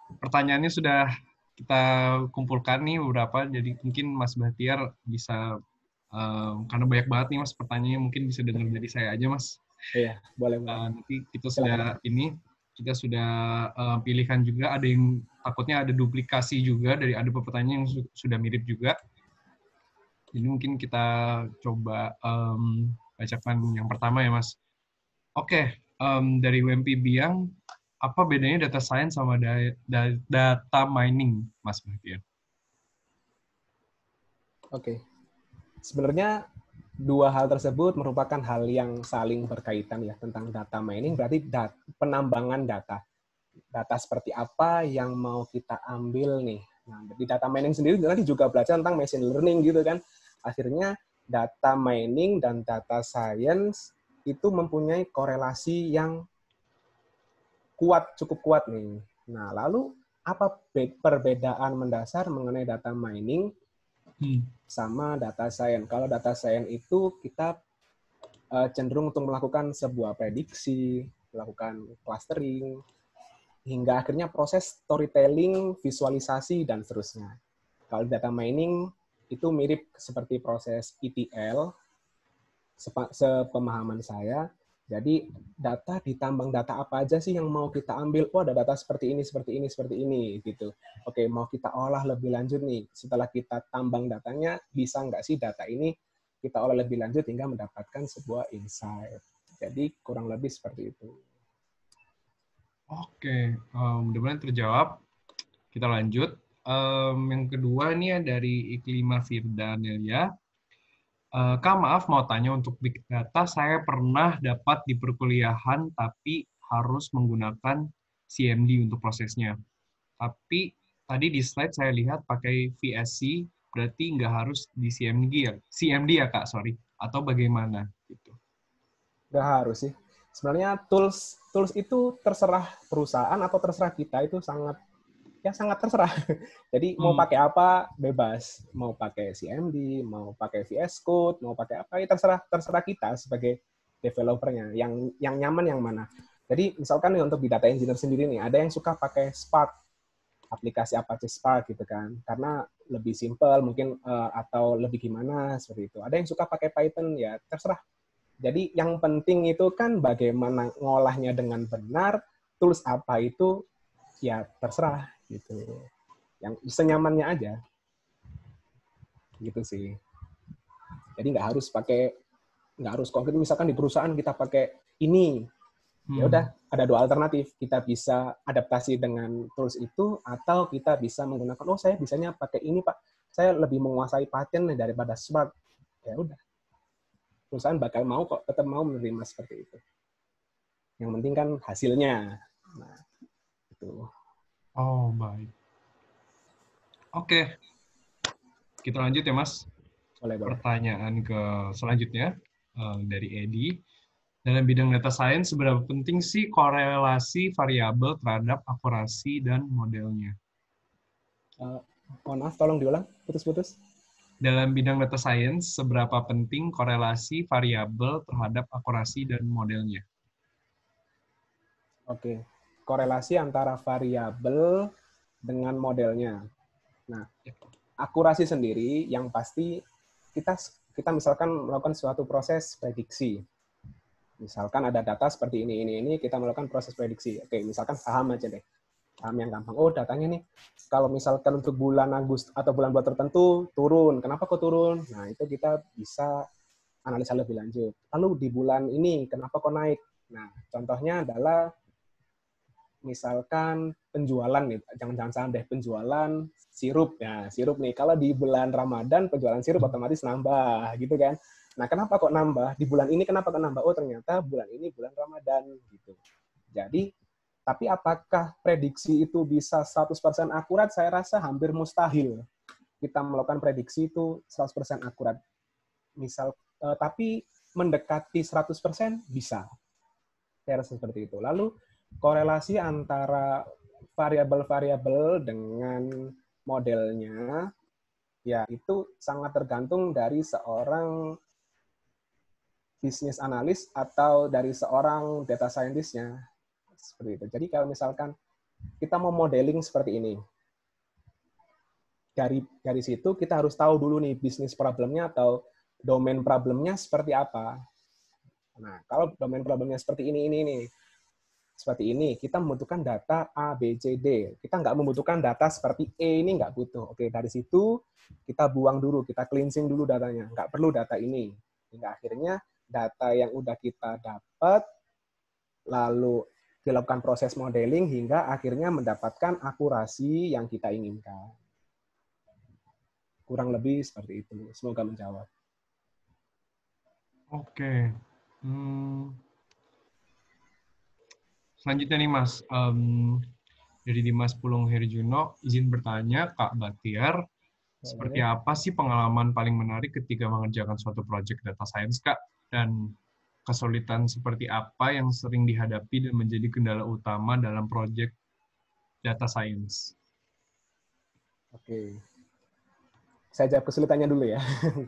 Pertanyaannya sudah kita kumpulkan nih beberapa, jadi mungkin Mas Bahtiar bisa, karena banyak banget nih Mas pertanyaannya, mungkin bisa dengar dari saya aja Mas. Iya, boleh boleh. Nanti Silakan. kita sudah pilihkan juga, ada yang takutnya ada duplikasi juga dari ada pertanyaan yang sudah mirip juga. Jadi mungkin kita coba bacakan yang pertama ya Mas. Oke, dari WMP Biang, apa bedanya data science sama data mining, Mas Bahtiar? Oke. Sebenarnya dua hal tersebut merupakan hal yang saling berkaitan ya tentang data mining, berarti penambangan data. Data seperti apa yang mau kita ambil nih. Nah, di data mining sendiri nanti juga belajar tentang machine learning gitu kan. Akhirnya data mining dan data science itu mempunyai korelasi yang cukup kuat nih. Nah, lalu apa perbedaan mendasar mengenai data mining sama data science? Kalau data science itu kita cenderung untuk melakukan sebuah prediksi, melakukan clustering, hingga akhirnya proses storytelling, visualisasi, dan seterusnya. Kalau data mining itu mirip seperti proses ETL, sepemahaman saya. Jadi data ditambang data apa aja sih yang mau kita ambil? Oh, ada data seperti ini, seperti ini, seperti ini, gitu. Oke, mau kita olah lebih lanjut nih. Setelah kita tambang datanya, bisa nggak sih data ini kita olah lebih lanjut hingga mendapatkan sebuah insight. Jadi kurang lebih seperti itu. Oke, mudah-mudahan terjawab. Kita lanjut. Yang kedua ini dari Iklima Firdanelia. Kak, maaf mau tanya untuk Big Data, saya pernah dapat di perkuliahan, tapi harus menggunakan CMD untuk prosesnya. Tapi tadi di slide saya lihat pakai VSC, berarti nggak harus di CMD ya Kak, sorry. Atau bagaimana? Gitu. Nggak harus sih. Sebenarnya tools itu terserah perusahaan atau terserah kita, itu sangat terserah. Jadi mau pakai apa bebas, mau pakai CMD, mau pakai VS Code, mau pakai apa, ya terserah kita sebagai developernya. Yang nyaman yang mana. Jadi misalkan nih untuk di data engineer sendiri nih, ada yang suka pakai Spark, aplikasi Apache Spark gitu kan, karena lebih simple mungkin atau lebih gimana seperti itu. Ada yang suka pakai Python, ya terserah. Jadi yang penting itu kan bagaimana ngolahnya dengan benar, tools apa itu ya terserah gitu. Yang senyamannya aja. Gitu sih. Jadi nggak harus konkret. Misalkan di perusahaan kita pakai ini, ya udah ada dua alternatif. Kita bisa adaptasi dengan tools itu, atau kita bisa menggunakan, oh saya bisanya pakai ini Pak, saya lebih menguasai Python daripada Spark. Ya udah, perusahaan bakal mau kok, tetap mau menerima seperti itu. Yang penting kan hasilnya. Nah, itu. Oh, baik. Oke. Kita lanjut ya, Mas. Boleh. Pertanyaan ke selanjutnya dari Edi. Dalam bidang data science, seberapa penting sih korelasi variabel terhadap akurasi dan modelnya? Mohon maaf, tolong diulang. Putus-putus. Dalam bidang data science, seberapa penting korelasi variabel terhadap akurasi dan modelnya? Oke. Korelasi antara variabel dengan modelnya. Nah, akurasi sendiri yang pasti kita misalkan melakukan suatu proses prediksi. Misalkan ada data seperti ini, kita melakukan proses prediksi. Oke, misalkan saham aja deh. Saham yang gampang. Oh, datanya nih, kalau misalkan untuk bulan Agustus atau bulan-bulan tertentu turun. Kenapa kok turun? Nah, itu kita bisa analisa lebih lanjut. Lalu di bulan ini, kenapa kok naik? Nah, contohnya adalah misalkan penjualan nih, jangan salah deh, penjualan sirup. Ya, sirup nih, kalau di bulan Ramadan penjualan sirup otomatis nambah gitu kan. Nah, kenapa kok nambah? Di bulan ini kenapa kok nambah? Oh, ternyata bulan ini bulan Ramadan gitu. Jadi, tapi apakah prediksi itu bisa 100% akurat? Saya rasa hampir mustahil kita melakukan prediksi itu 100% akurat. Tapi mendekati 100% bisa. Saya rasa seperti itu. Lalu korelasi antara variabel-variabel dengan modelnya, ya itu sangat tergantung dari seorang bisnis analis atau dari seorang data scientist-nya. Seperti itu. Jadi kalau misalkan kita mau modeling seperti ini, dari situ kita harus tahu dulu nih bisnis problemnya atau domain problemnya seperti apa. Nah, kalau domain problemnya seperti ini. Seperti ini, kita membutuhkan data A, B, C, D. Kita nggak membutuhkan data seperti E, ini nggak butuh. Oke, dari situ kita buang dulu, kita cleansing dulu datanya. Nggak perlu data ini. Hingga akhirnya data yang udah kita dapat, lalu dilakukan proses modeling hingga akhirnya mendapatkan akurasi yang kita inginkan. Kurang lebih seperti itu. Semoga menjawab. Oke. Selanjutnya nih Mas, dari Dimas Pulung Herjuno, izin bertanya Kak Batiar, seperti apa sih pengalaman paling menarik ketika mengerjakan suatu proyek data science Kak? Dan kesulitan seperti apa yang sering dihadapi dan menjadi kendala utama dalam proyek data science? Oke. Saya jawab kesulitannya dulu ya,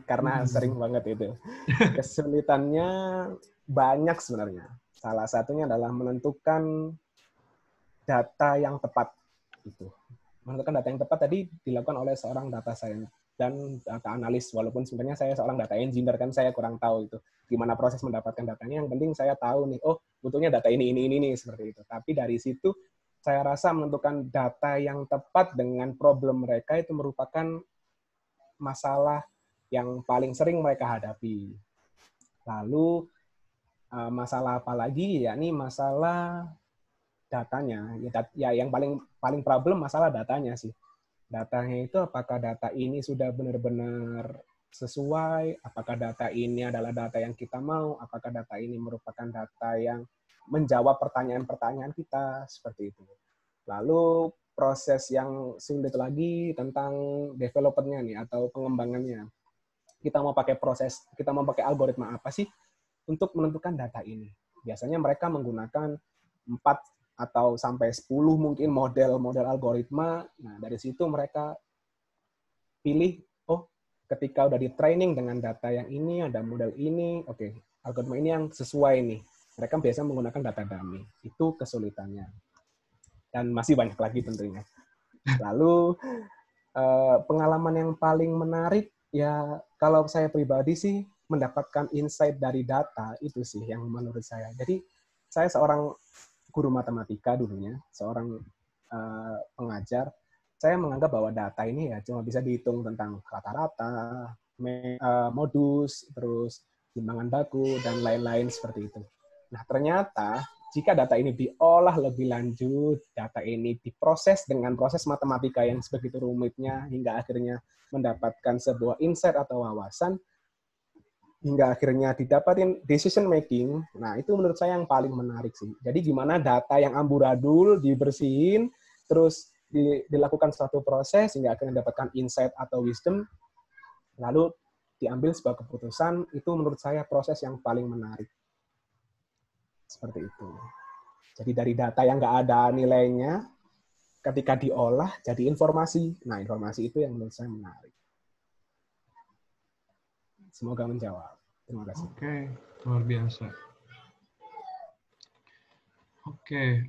karena sering banget itu. Kesulitannya banyak sebenarnya. Salah satunya adalah menentukan data yang tepat. Menentukan data yang tepat tadi dilakukan oleh seorang data science dan data analis. Walaupun sebenarnya saya seorang data engineer, kan saya kurang tahu itu gimana proses mendapatkan datanya. Yang penting saya tahu nih, oh butuhnya data ini, seperti itu. Tapi dari situ saya rasa menentukan data yang tepat dengan problem mereka itu merupakan masalah yang paling sering mereka hadapi. Lalu masalah apa lagi? Yakni masalah datanya. Ya yang paling problem masalah datanya sih. Datanya itu apakah data ini sudah benar-benar sesuai, apakah data ini adalah data yang kita mau, apakah data ini merupakan data yang menjawab pertanyaan-pertanyaan kita, seperti itu. Lalu proses yang sulit lagi tentang developernya nih atau pengembangannya. Kita mau pakai algoritma apa sih untuk menentukan data ini? Biasanya mereka menggunakan 4 atau sampai 10 mungkin model algoritma. Nah, dari situ mereka pilih, oh, ketika udah di training dengan data yang ini, ada model ini, oke, algoritma ini yang sesuai nih. Mereka biasa menggunakan data dummy. Itu kesulitannya. Dan masih banyak lagi tentunya. Lalu pengalaman yang paling menarik ya kalau saya pribadi sih mendapatkan insight dari data itu sih yang menurut saya. Jadi saya seorang guru matematika dulunya, seorang pengajar. Saya menganggap bahwa data ini ya cuma bisa dihitung tentang rata-rata, modus, terus timbangan baku dan lain-lain seperti itu. Nah ternyata jika data ini diolah lebih lanjut, data ini diproses dengan proses matematika yang sebegitu rumitnya, hingga akhirnya mendapatkan sebuah insight atau wawasan, hingga akhirnya didapatin decision making, nah itu menurut saya yang paling menarik sih. Jadi gimana data yang amburadul dibersihin, terus dilakukan suatu proses, hingga akhirnya mendapatkan insight atau wisdom, lalu diambil sebuah keputusan, itu menurut saya proses yang paling menarik. Seperti itu. Jadi dari data yang nggak ada nilainya, ketika diolah jadi informasi. Nah, informasi itu yang menurut saya menarik. Semoga menjawab. Terima kasih. Oke, luar biasa. Oke,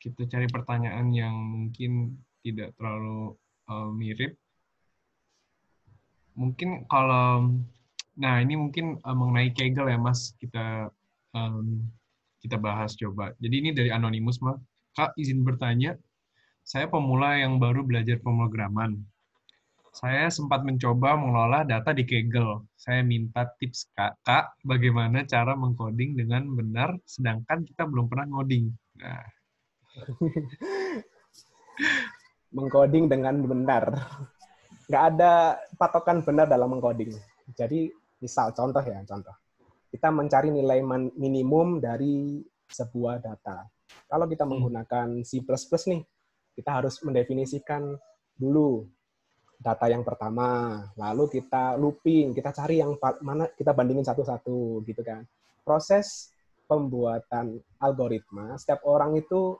kita cari pertanyaan yang mungkin tidak terlalu mirip. Mungkin kalau, nah ini mungkin mengenai Kaggle ya Mas, kita bahas coba. Jadi ini dari Anonymous, Mas. Kak, izin bertanya, saya pemula yang baru belajar pemrograman. Saya sempat mencoba mengelola data di Kaggle. Saya minta tips Kak, bagaimana cara mengcoding dengan benar, sedangkan kita belum pernah ngoding. Nah. Mengcoding dengan benar. Nggak ada patokan benar dalam mengcoding. Jadi, contoh. Kita mencari nilai minimum dari sebuah data. Kalau kita menggunakan C++ nih, kita harus mendefinisikan dulu data yang pertama, lalu kita looping, kita cari yang mana, kita bandingin satu-satu gitu kan. Proses pembuatan algoritma setiap orang itu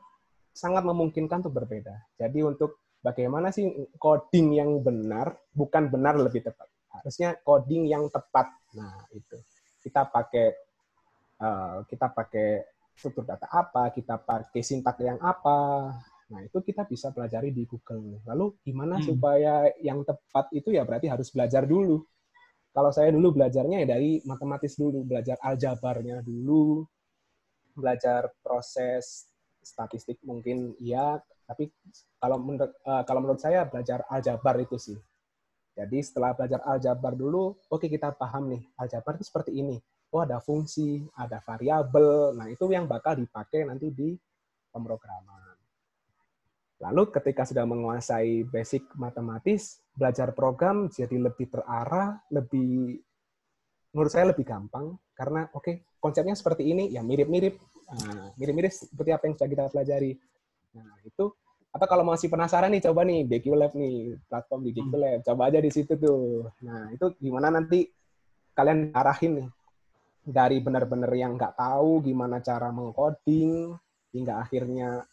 sangat memungkinkan untuk berbeda. Jadi untuk bagaimana sih coding yang benar, bukan benar lebih tepat, harusnya coding yang tepat. Nah itu kita pakai struktur data apa, kita pakai sintak yang apa. Nah, itu kita bisa pelajari di Google. Lalu gimana supaya yang tepat itu ya berarti harus belajar dulu. Kalau saya dulu belajarnya ya dari matematis dulu, belajar aljabarnya dulu, belajar proses statistik mungkin iya, tapi kalau menurut saya belajar aljabar itu sih. Jadi setelah belajar aljabar dulu, oke kita paham nih, aljabar itu seperti ini. Oh ada fungsi, ada variabel, nah itu yang bakal dipakai nanti di pemrograman. Lalu ketika sudah menguasai basic matematis, belajar program jadi lebih terarah, menurut saya lebih gampang, karena oke, konsepnya seperti ini, ya mirip-mirip. Mirip-mirip seperti apa yang sudah kita pelajari. Nah, itu atau kalau masih penasaran nih, coba nih DQ Lab nih, platform di DQ Lab, coba aja di situ tuh. Nah, itu gimana nanti kalian arahin nih, dari benar-benar yang nggak tahu gimana cara mengcoding, hingga akhirnya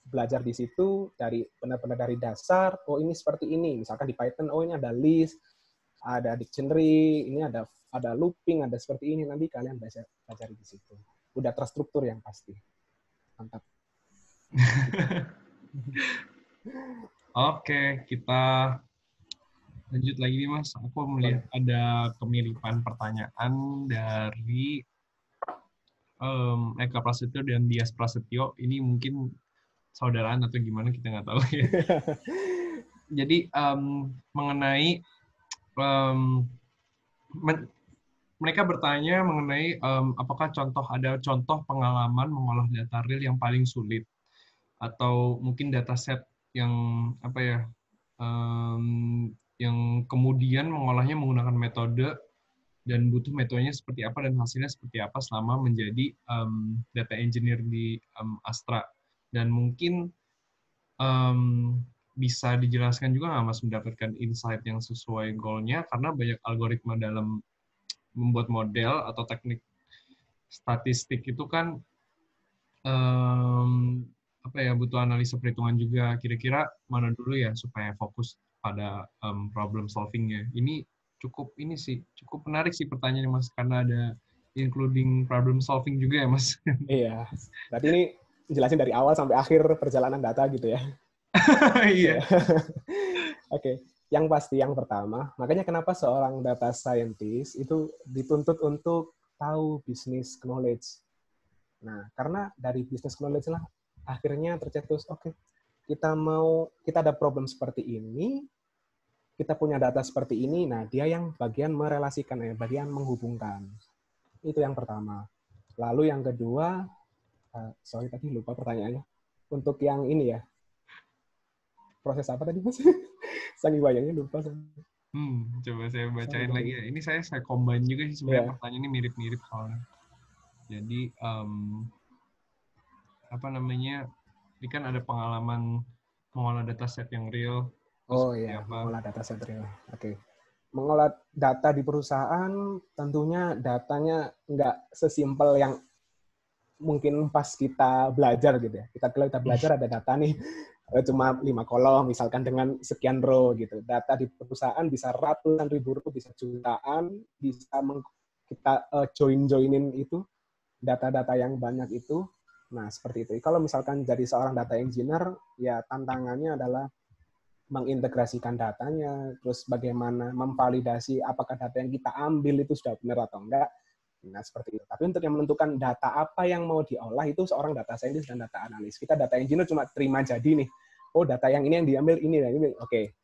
belajar di situ, dari benar-benar dari dasar, oh ini seperti ini, misalkan di Python, oh ini ada list, ada dictionary, ini ada looping, ada seperti ini, nanti kalian belajar di situ. Udah terstruktur yang pasti. Mantap. Oke, kita lanjut lagi nih Mas. Aku melihat ada kemiripan pertanyaan dari Eka Prasetyo dan Dias Prasetyo. Ini mungkin saudaraan atau gimana, kita nggak tahu ya. Jadi mengenai mereka bertanya mengenai apakah ada contoh pengalaman mengolah data real yang paling sulit, atau mungkin dataset yang apa ya, yang kemudian mengolahnya menggunakan metode dan butuh metodenya seperti apa dan hasilnya seperti apa selama menjadi data engineer di Astra. Dan mungkin bisa dijelaskan juga nggak Mas mendapatkan insight yang sesuai goal-nya, karena banyak algoritma dalam membuat model atau teknik statistik itu kan apa ya, butuh analisa perhitungan juga. Kira-kira mana dulu ya supaya fokus pada problem solving-nya. Ini cukup menarik sih pertanyaannya Mas, karena ada including problem solving juga ya Mas. Iya, berarti ini jelasin dari awal sampai akhir perjalanan data gitu ya. Iya. Oke, yang pasti yang pertama, makanya kenapa seorang data scientist itu dituntut untuk tahu business knowledge. Nah, karena dari business knowledge lah akhirnya tercetus, oke, kita ada problem seperti ini, kita punya data seperti ini, nah dia yang bagian merelasikan, bagian menghubungkan. Itu yang pertama. Lalu yang kedua, sorry tadi lupa pertanyaannya. Untuk yang ini ya, proses apa tadi Mas? Saking banyaknya lupa. Coba saya bacain lagi ya. Ini saya combine juga sih sebenarnya, pertanyaan ini mirip-mirip soalnya. Jadi apa namanya? Ini kan ada pengalaman mengolah dataset yang real. Oh iya, mengolah dataset real. Oke. Mengolah data di perusahaan tentunya datanya nggak sesimpel yang mungkin pas kita belajar gitu ya. Kalau kita belajar ada data nih cuma 5 kolom misalkan dengan sekian row gitu. Data di perusahaan bisa ratusan ribu row, bisa jutaan, bisa kita joinin itu data-data yang banyak itu. Nah, seperti itu. Kalau misalkan jadi seorang data engineer, ya tantangannya adalah mengintegrasikan datanya, terus bagaimana memvalidasi apakah data yang kita ambil itu sudah benar atau enggak. Nah, seperti itu. Tapi untuk yang menentukan data apa yang mau diolah itu seorang data scientist dan data analis. Kita data engineer cuma terima jadi nih. Oh, data yang ini yang diambil ini dan ini. Oke,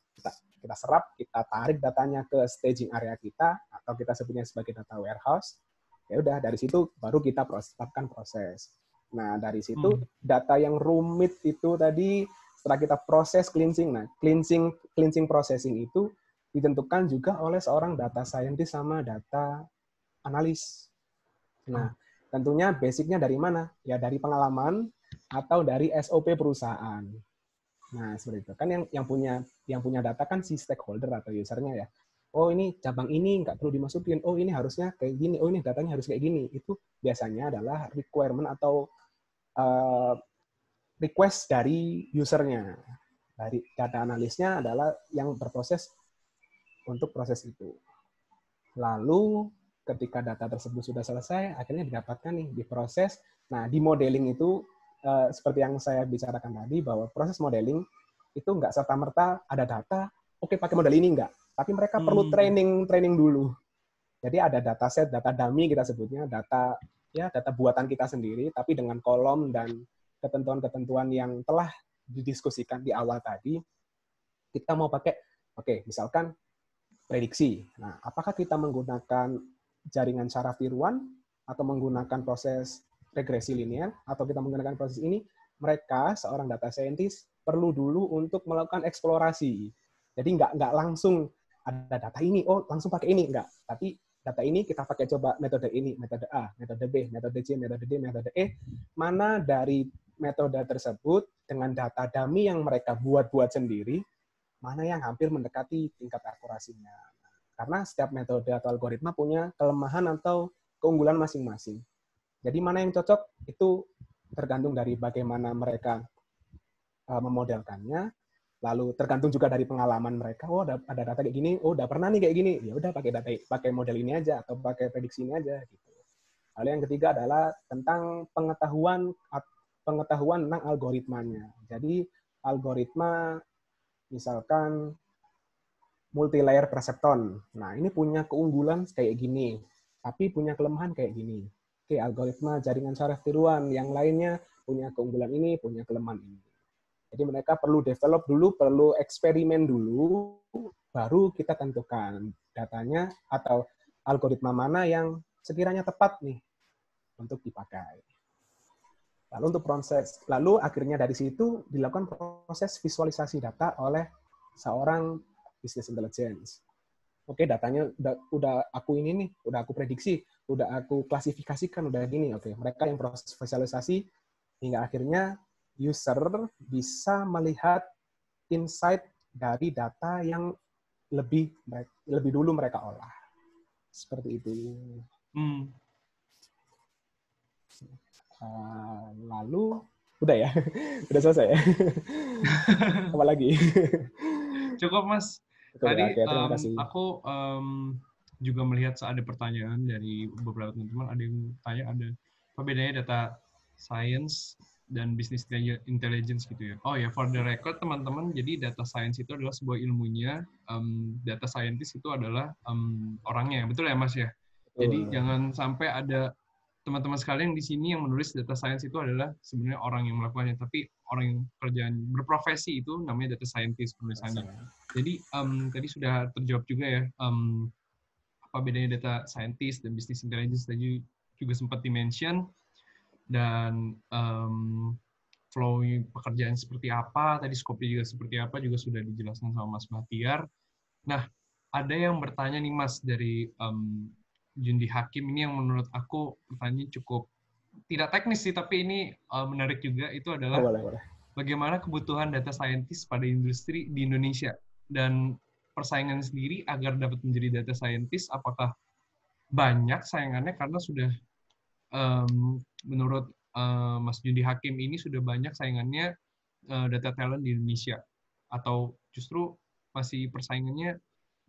kita serap, kita tarik datanya ke staging area kita atau kita sebutnya sebagai data warehouse. Ya udah, dari situ baru kita lakukan proses. Nah, dari situ data yang rumit itu tadi setelah kita proses cleansing. Nah, cleansing processing itu ditentukan juga oleh seorang data scientist sama data analis. Nah, tentunya basicnya dari mana? Ya dari pengalaman atau dari SOP perusahaan. Nah, seperti itu. Kan yang punya data kan si stakeholder atau usernya ya. Oh, ini cabang ini nggak perlu dimasukin. Oh, ini harusnya kayak gini. Oh, ini datanya harus kayak gini. Itu biasanya adalah requirement atau request dari usernya. Dari data analisnya adalah yang berproses untuk proses itu. Lalu ketika data tersebut sudah selesai, akhirnya didapatkan nih, diproses. Nah, di modeling itu, seperti yang saya bicarakan tadi, bahwa proses modeling itu nggak serta-merta ada data, oke pakai model ini, nggak. Tapi mereka perlu training dulu. Jadi ada dataset, data dummy kita sebutnya, data buatan kita sendiri, tapi dengan kolom dan ketentuan-ketentuan yang telah didiskusikan di awal tadi. Kita mau pakai, misalkan prediksi. Nah, apakah kita menggunakan jaringan syaraf tiruan atau menggunakan proses regresi linear atau kita menggunakan proses ini? Mereka, seorang data scientist, perlu dulu untuk melakukan eksplorasi. Jadi nggak langsung ada data ini, langsung pakai ini, nggak. Tapi data ini kita pakai coba metode ini, metode A, metode B, metode C, metode D, metode E. Mana dari metode tersebut dengan data dummy yang mereka buat sendiri, mana yang hampir mendekati tingkat akurasinya. Karena setiap metode atau algoritma punya kelemahan atau keunggulan masing-masing. Jadi mana yang cocok itu tergantung dari bagaimana mereka memodelkannya, lalu tergantung juga dari pengalaman mereka. Ada data kayak gini, udah pernah nih kayak gini, ya udah pakai model ini aja atau pakai prediksi ini aja gitu. Lalu yang ketiga adalah tentang pengetahuan tentang algoritmanya. Jadi algoritma misalkan multi-layer perceptron. Nah, ini punya keunggulan kayak gini, tapi punya kelemahan kayak gini. Oke, algoritma jaringan syaraf tiruan yang lainnya punya keunggulan ini, punya kelemahan ini. Jadi mereka perlu develop dulu, perlu eksperimen dulu, baru kita tentukan datanya atau algoritma mana yang sekiranya tepat nih untuk dipakai. Lalu akhirnya dari situ dilakukan proses visualisasi data oleh seorang business intelligence. Oke, datanya udah aku ini nih, udah aku prediksi, udah aku klasifikasikan, udah gini. Oke, mereka yang proses visualisasi hingga akhirnya user bisa melihat insight dari data yang lebih dulu mereka olah. Seperti itu. Lalu udah ya, udah selesai ya. Apa lagi? Cukup Mas. Cukup ya, Tadi oke, terima kasih. aku juga melihat ada pertanyaan dari beberapa teman-teman, ada yang tanya apa bedanya data science dan business intelligence gitu ya. Oh ya, for the record teman-teman, jadi data science itu adalah sebuah ilmunya, data scientist itu adalah orangnya, betul ya Mas ya? Jadi jangan sampai ada teman-teman sekalian di sini yang menulis data science itu adalah sebenarnya orang yang melakukannya, tapi orang yang kerjaan berprofesi itu namanya data scientist penulisannya. Jadi tadi sudah terjawab juga ya, apa bedanya data scientist dan business intelligence tadi juga sempat di-mention, dan flow pekerjaan seperti apa, tadi skopnya juga seperti apa, juga sudah dijelaskan sama Mas Bahtiar. Nah, ada yang bertanya nih Mas dari Jundi Hakim, ini yang menurut aku pertanyaan cukup tidak teknis sih, tapi ini menarik juga, itu adalah bagaimana kebutuhan data scientist pada industri di Indonesia dan persaingan sendiri agar dapat menjadi data scientist, apakah banyak saingannya karena sudah menurut Mas Jundi Hakim ini sudah banyak saingannya data talent di Indonesia, atau justru masih persaingannya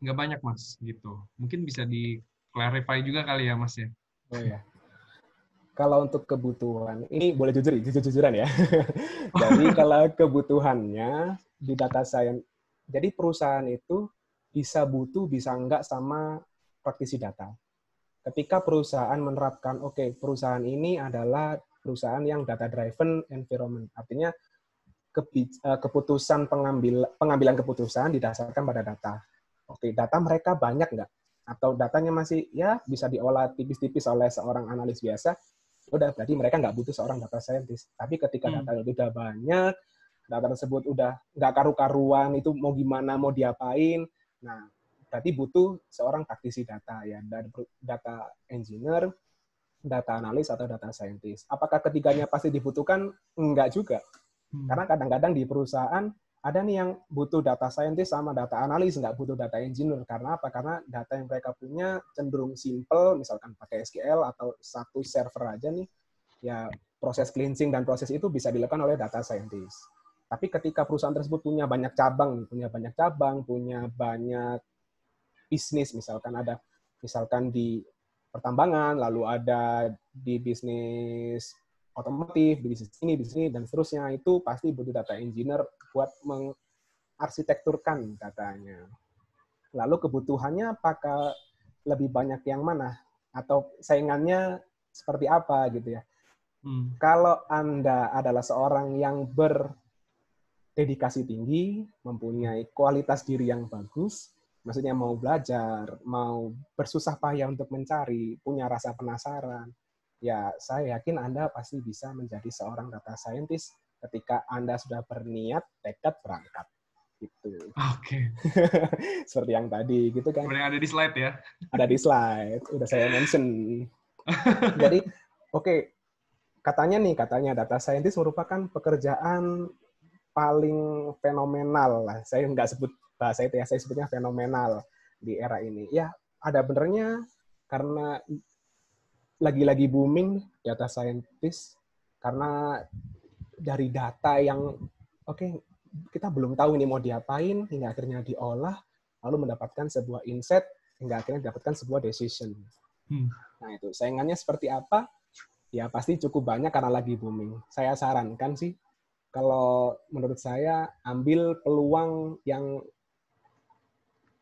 nggak banyak Mas gitu. Mungkin bisa di-clarify juga kali ya Mas ya. Oh ya. Kalau untuk kebutuhan, ini boleh jujur-jujuran ya. Jadi kalau kebutuhannya di data science, jadi perusahaan itu bisa butuh, bisa enggak sama praktisi data. Ketika perusahaan menerapkan, perusahaan ini adalah perusahaan yang data driven environment, artinya keputusan pengambilan keputusan didasarkan pada data. Data mereka banyak nggak? Atau datanya masih ya bisa diolah tipis-tipis oleh seorang analis biasa, udah berarti mereka nggak butuh seorang data scientist. Tapi ketika data itu udah banyak, data tersebut udah nggak karu-karuan, itu mau gimana, mau diapain, nah berarti butuh seorang praktisi data, ya, data engineer, data analis, atau data scientist. Apakah ketiganya pasti dibutuhkan? Enggak juga. Karena kadang-kadang di perusahaan ada nih yang butuh data scientist sama data analis, nggak butuh data engineer. Karena apa? Karena data yang mereka punya cenderung simple, misalkan pakai SQL atau satu server aja nih, ya proses cleansing dan proses itu bisa dilakukan oleh data scientist. Tapi ketika perusahaan tersebut punya banyak cabang, punya banyak bisnis, misalkan di pertambangan, lalu ada di bisnis otomotif, di bisnis ini, dan seterusnya, itu pasti butuh data engineer buat mengarsitekturkan datanya. Lalu kebutuhannya apakah lebih banyak yang mana? Atau saingannya seperti apa gitu ya? Kalau Anda adalah seorang yang berdedikasi tinggi, mempunyai kualitas diri yang bagus, maksudnya mau belajar, mau bersusah payah untuk mencari, punya rasa penasaran, ya saya yakin Anda pasti bisa menjadi seorang data scientist ketika Anda sudah berniat, tekad, berangkat. Gitu. Oke. Seperti yang tadi, gitu kan. Seperti yang ada di slide ya. Ada di slide, udah saya mention. Jadi, katanya data scientist merupakan pekerjaan paling fenomenal lah. Saya nggak sebut bahasa itu ya, saya sebutnya fenomenal di era ini. Ya, ada benernya karena lagi-lagi booming data scientist, karena dari data yang kita belum tahu ini mau diapain, hingga akhirnya diolah, lalu mendapatkan sebuah insight, hingga akhirnya mendapatkan sebuah decision. Nah itu, saingannya seperti apa? Ya pasti cukup banyak karena lagi booming. Saya sarankan sih, kalau menurut saya, ambil peluang yang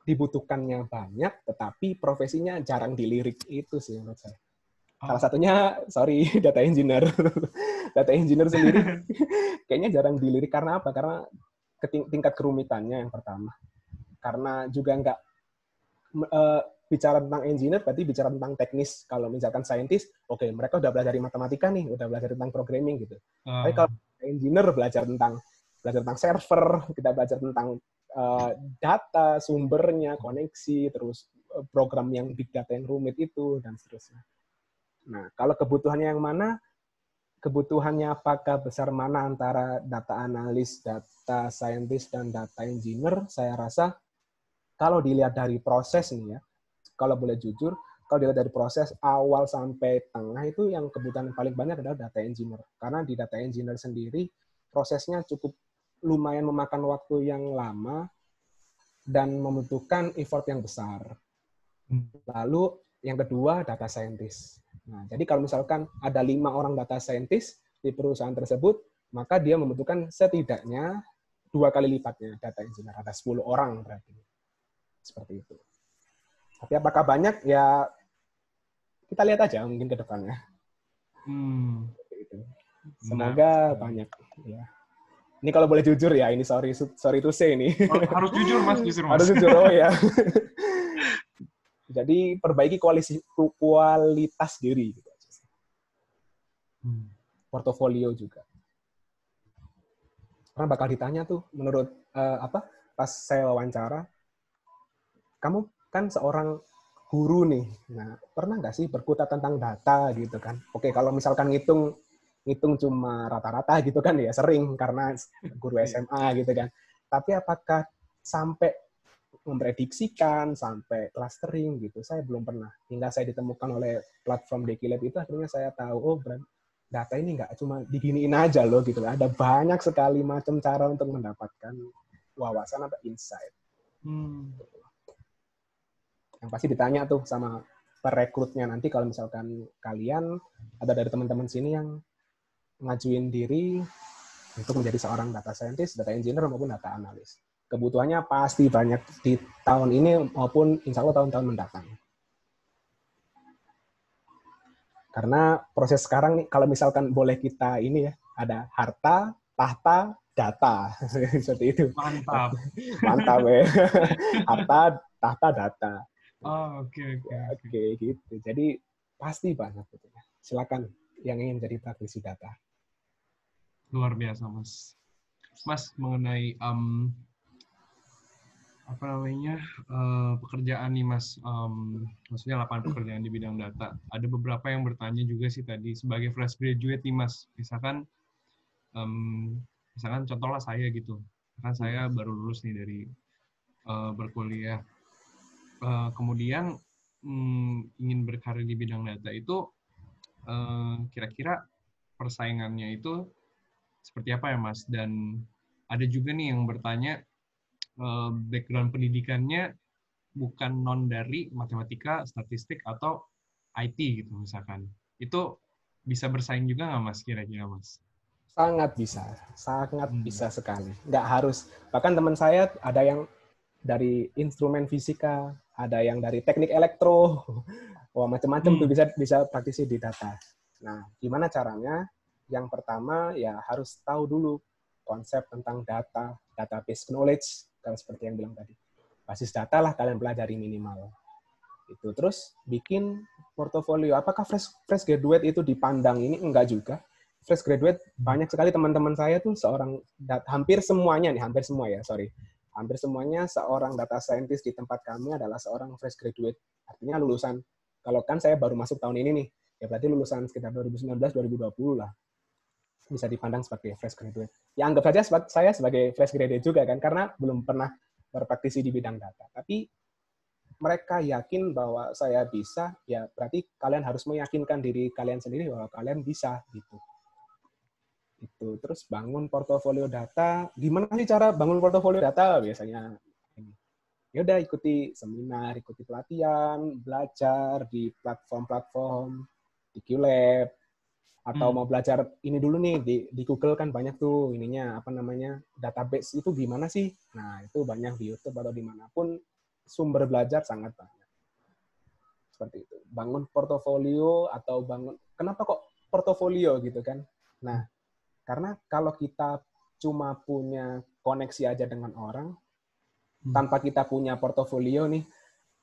dibutuhkannya banyak, tetapi profesinya jarang dilirik. Itu sih menurut saya. Salah satunya, data engineer. Data engineer sendiri kayaknya jarang dilirik. Karena apa? Karena tingkat kerumitannya yang pertama. Karena juga nggak bicara tentang engineer, berarti bicara tentang teknis. Kalau misalkan scientist, mereka udah belajar matematika nih, udah belajar tentang programming gitu. Tapi kalau engineer belajar tentang server, kita belajar tentang data, sumbernya, koneksi, terus program yang big data yang rumit itu, dan seterusnya. Nah, kalau kebutuhannya yang mana? Kebutuhannya apakah besar mana antara data analis, data scientist, dan data engineer? Saya rasa kalau dilihat dari proses nih ya, kalau boleh jujur, kalau dilihat dari proses awal sampai tengah itu yang kebutuhan paling banyak adalah data engineer. Karena di data engineer sendiri prosesnya cukup lumayan memakan waktu yang lama dan membutuhkan effort yang besar. Lalu yang kedua data scientist. Nah, jadi kalau misalkan ada 5 orang data scientist di perusahaan tersebut, maka dia membutuhkan setidaknya 2 kali lipatnya data engineer. Ada 10 orang berarti. Seperti itu. Tapi apakah banyak? Ya kita lihat aja mungkin ke depannya. Semoga banyak. Ya. Ini kalau boleh jujur ya, ini sorry to say ini. Harus jujur Mas, justru Mas. Harus jujur, ya. Jadi perbaiki kualitas diri. Portofolio juga. Karena bakal ditanya tuh, menurut pas saya wawancara, kamu kan seorang guru nih, nah pernah nggak sih berkutat tentang data gitu kan? Kalau misalkan ngitung cuma rata-rata gitu kan ya sering karena guru SMA gitu kan. Tapi apakah sampai memprediksikan, sampai clustering gitu, saya belum pernah. Hingga saya ditemukan oleh platform DigiLab itu, akhirnya saya tahu, data ini nggak cuma diginiin aja loh gitu. Ada banyak sekali macam cara untuk mendapatkan wawasan atau insight. Yang pasti ditanya tuh sama perekrutnya nanti kalau misalkan kalian ada dari teman-teman sini yang ngajuin diri untuk menjadi seorang data scientist, data engineer maupun data analis. Kebutuhannya pasti banyak di tahun ini maupun insya Allah tahun-tahun mendatang. Karena proses sekarang nih, kalau misalkan boleh kita ini ya, ada harta, tahta, data. Seperti itu. Mantap. Mantap ya. Harta, tahta, data. Oke, gitu. Jadi pasti banyak gitu ya. Silakan yang ingin jadi praktisi data. Luar biasa, Mas. Mas, mengenai pekerjaan nih, Mas, maksudnya lapangan pekerjaan di bidang data. Ada beberapa yang bertanya juga sih tadi, sebagai fresh graduate nih, Mas, misalkan contohlah saya gitu, kan saya baru lulus nih dari berkuliah, kemudian ingin berkarir di bidang data itu, kira-kira persaingannya itu seperti apa ya, Mas? Dan ada juga nih yang bertanya, background pendidikannya bukan non dari matematika, statistik, atau IT gitu misalkan. Itu bisa bersaing juga nggak, Mas, kira-kira, Mas? Sangat bisa sekali. Nggak harus. Bahkan teman saya ada yang dari instrumen fisika, ada yang dari teknik elektro, wah macam-macam tuh bisa praktisi di data. Nah, gimana caranya? Yang pertama ya harus tahu dulu konsep tentang data, database knowledge, kalau seperti yang bilang tadi. Basis data lah kalian pelajari minimal. Itu terus bikin portofolio. Apakah fresh graduate itu dipandang ini? Enggak juga. Fresh graduate banyak sekali teman-teman saya tuh hampir semuanya seorang data scientist di tempat kami adalah seorang fresh graduate. Artinya lulusan, kalau kan saya baru masuk tahun ini nih, ya berarti lulusan sekitar 2019-2020 lah. Bisa dipandang sebagai fresh graduate. Ya anggap saja saya sebagai fresh graduate juga kan, karena belum pernah berpraktisi di bidang data. Tapi mereka yakin bahwa saya bisa, ya berarti kalian harus meyakinkan diri kalian sendiri bahwa kalian bisa gitu. Itu terus bangun portofolio data. Gimana sih cara bangun portofolio data? Biasanya ya udah ikuti seminar, ikuti pelatihan, belajar di platform-platform, di QLab, atau mau belajar ini dulu nih di Google kan banyak tuh ininya apa namanya database itu gimana sih? Nah itu banyak di YouTube atau dimanapun sumber belajar sangat banyak. Seperti itu. Bangun portofolio atau kenapa kok portofolio gitu kan? Nah karena kalau kita cuma punya koneksi aja dengan orang tanpa kita punya portofolio nih.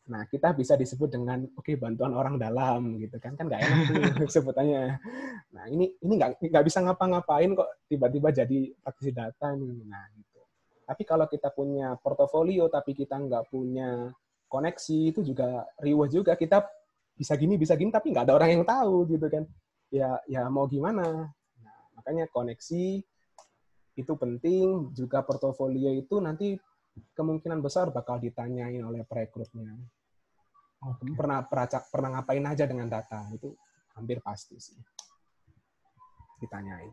Nah, kita bisa disebut dengan bantuan orang dalam gitu kan nggak enak tuh sebutannya. Nah, ini nggak bisa ngapa-ngapain kok tiba-tiba jadi praktisi data nih. Nah, gitu. Tapi kalau kita punya portofolio tapi kita nggak punya koneksi itu juga riweh juga kita bisa gini tapi nggak ada orang yang tahu gitu kan. Ya mau gimana? Nah, makanya koneksi itu penting, juga portofolio itu nanti kemungkinan besar bakal ditanyain oleh perekrutnya. Kamu pernah ngapain aja dengan data? Itu hampir pasti sih ditanyain.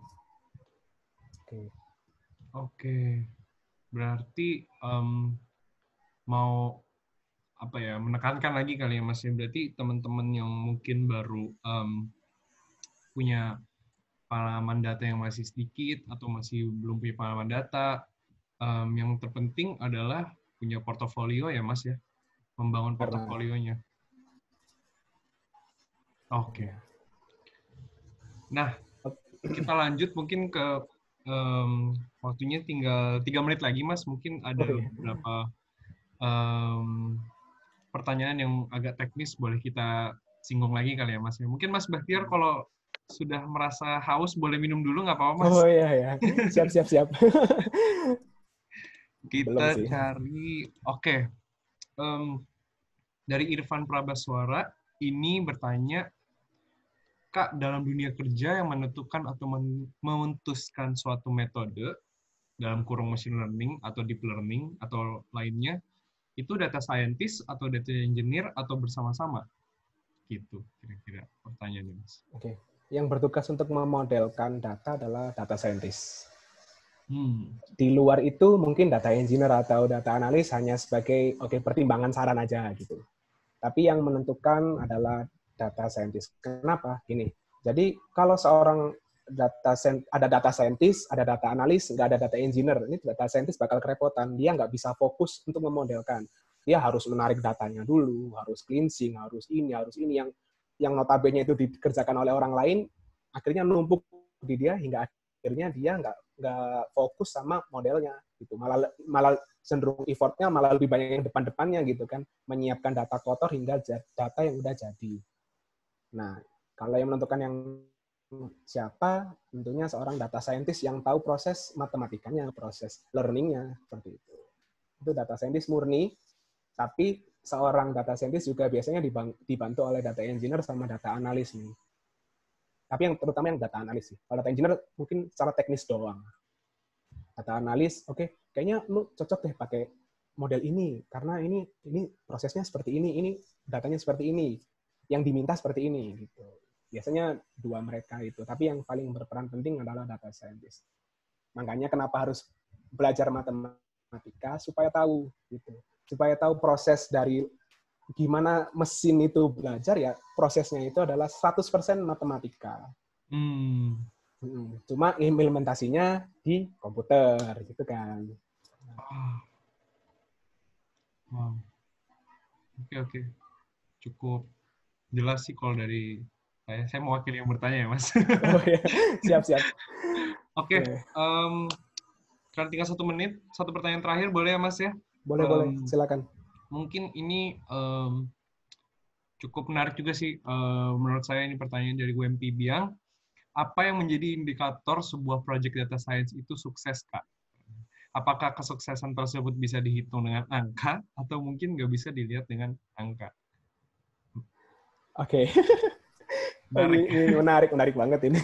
Oke. Berarti mau menekankan lagi kali ya Mas. Berarti teman-teman yang mungkin baru punya pengalaman data yang masih sedikit atau masih belum punya pengalaman data, yang terpenting adalah punya portofolio ya Mas ya, membangun portofolionya. Oke. Nah, kita lanjut mungkin ke waktunya tinggal 3 menit lagi Mas, mungkin ada beberapa pertanyaan yang agak teknis boleh kita singgung lagi kali ya Mas. Mungkin Mas Bahtiar kalau sudah merasa haus boleh minum dulu nggak apa-apa Mas? Oh iya. Siap. Kita cari, oke. Dari Irfan Prabaswara, ini bertanya, Kak, dalam dunia kerja yang menentukan atau memutuskan suatu metode, dalam kurung machine learning atau deep learning atau lainnya, itu data scientist atau data engineer atau bersama-sama? Gitu, kira-kira pertanyaannya, Mas. Oke. Yang bertugas untuk memodelkan data adalah data scientist. Di luar itu mungkin data engineer atau data analis hanya sebagai pertimbangan saran aja gitu. Tapi yang menentukan adalah data scientist. Kenapa? Gini. Jadi kalau seorang ada data scientist, ada data analis, nggak ada data engineer, ini data scientist bakal kerepotan. Dia nggak bisa fokus untuk memodelkan. Dia harus menarik datanya dulu, harus cleansing, harus ini yang notabene itu dikerjakan oleh orang lain, akhirnya numpuk di dia hingga akhirnya dia nggak fokus sama modelnya gitu, malah cenderung effortnya malah lebih banyak yang depannya gitu kan, menyiapkan data kotor hingga data yang udah jadi. Nah, kalau yang menentukan yang siapa, tentunya seorang data scientist yang tahu proses matematikanya, proses learningnya seperti itu. Itu data scientist murni, tapi seorang data scientist juga biasanya dibantu oleh data engineer sama data analis nih. Tapi yang terutama yang data analis sih. Kalau data engineer mungkin secara teknis doang. Data analis, kayaknya lu cocok deh pakai model ini karena ini prosesnya seperti ini datanya seperti ini, yang diminta seperti ini gitu. Biasanya dua mereka itu, tapi yang paling berperan penting adalah data scientist. Makanya kenapa harus belajar matematika supaya tahu gitu. Supaya tahu proses dari gimana mesin itu belajar, ya prosesnya itu adalah 100% matematika. Cuma implementasinya di komputer gitu kan. Wow. Oke, oke. Cukup jelas sih kalau dari saya. Saya mewakili yang bertanya ya, Mas. Oh ya, siap siap. Oke, Boleh, kan tinggal 1 menit. Satu pertanyaan terakhir boleh ya, Mas ya? boleh boleh, Em, silakan. Mungkin ini cukup menarik juga sih. Menurut saya ini pertanyaan dari WMP Biang. Apa yang menjadi indikator sebuah project data science itu sukses, Kak? Apakah kesuksesan tersebut bisa dihitung dengan angka atau mungkin nggak bisa dilihat dengan angka? Oke, Menarik. ini menarik menarik banget ini.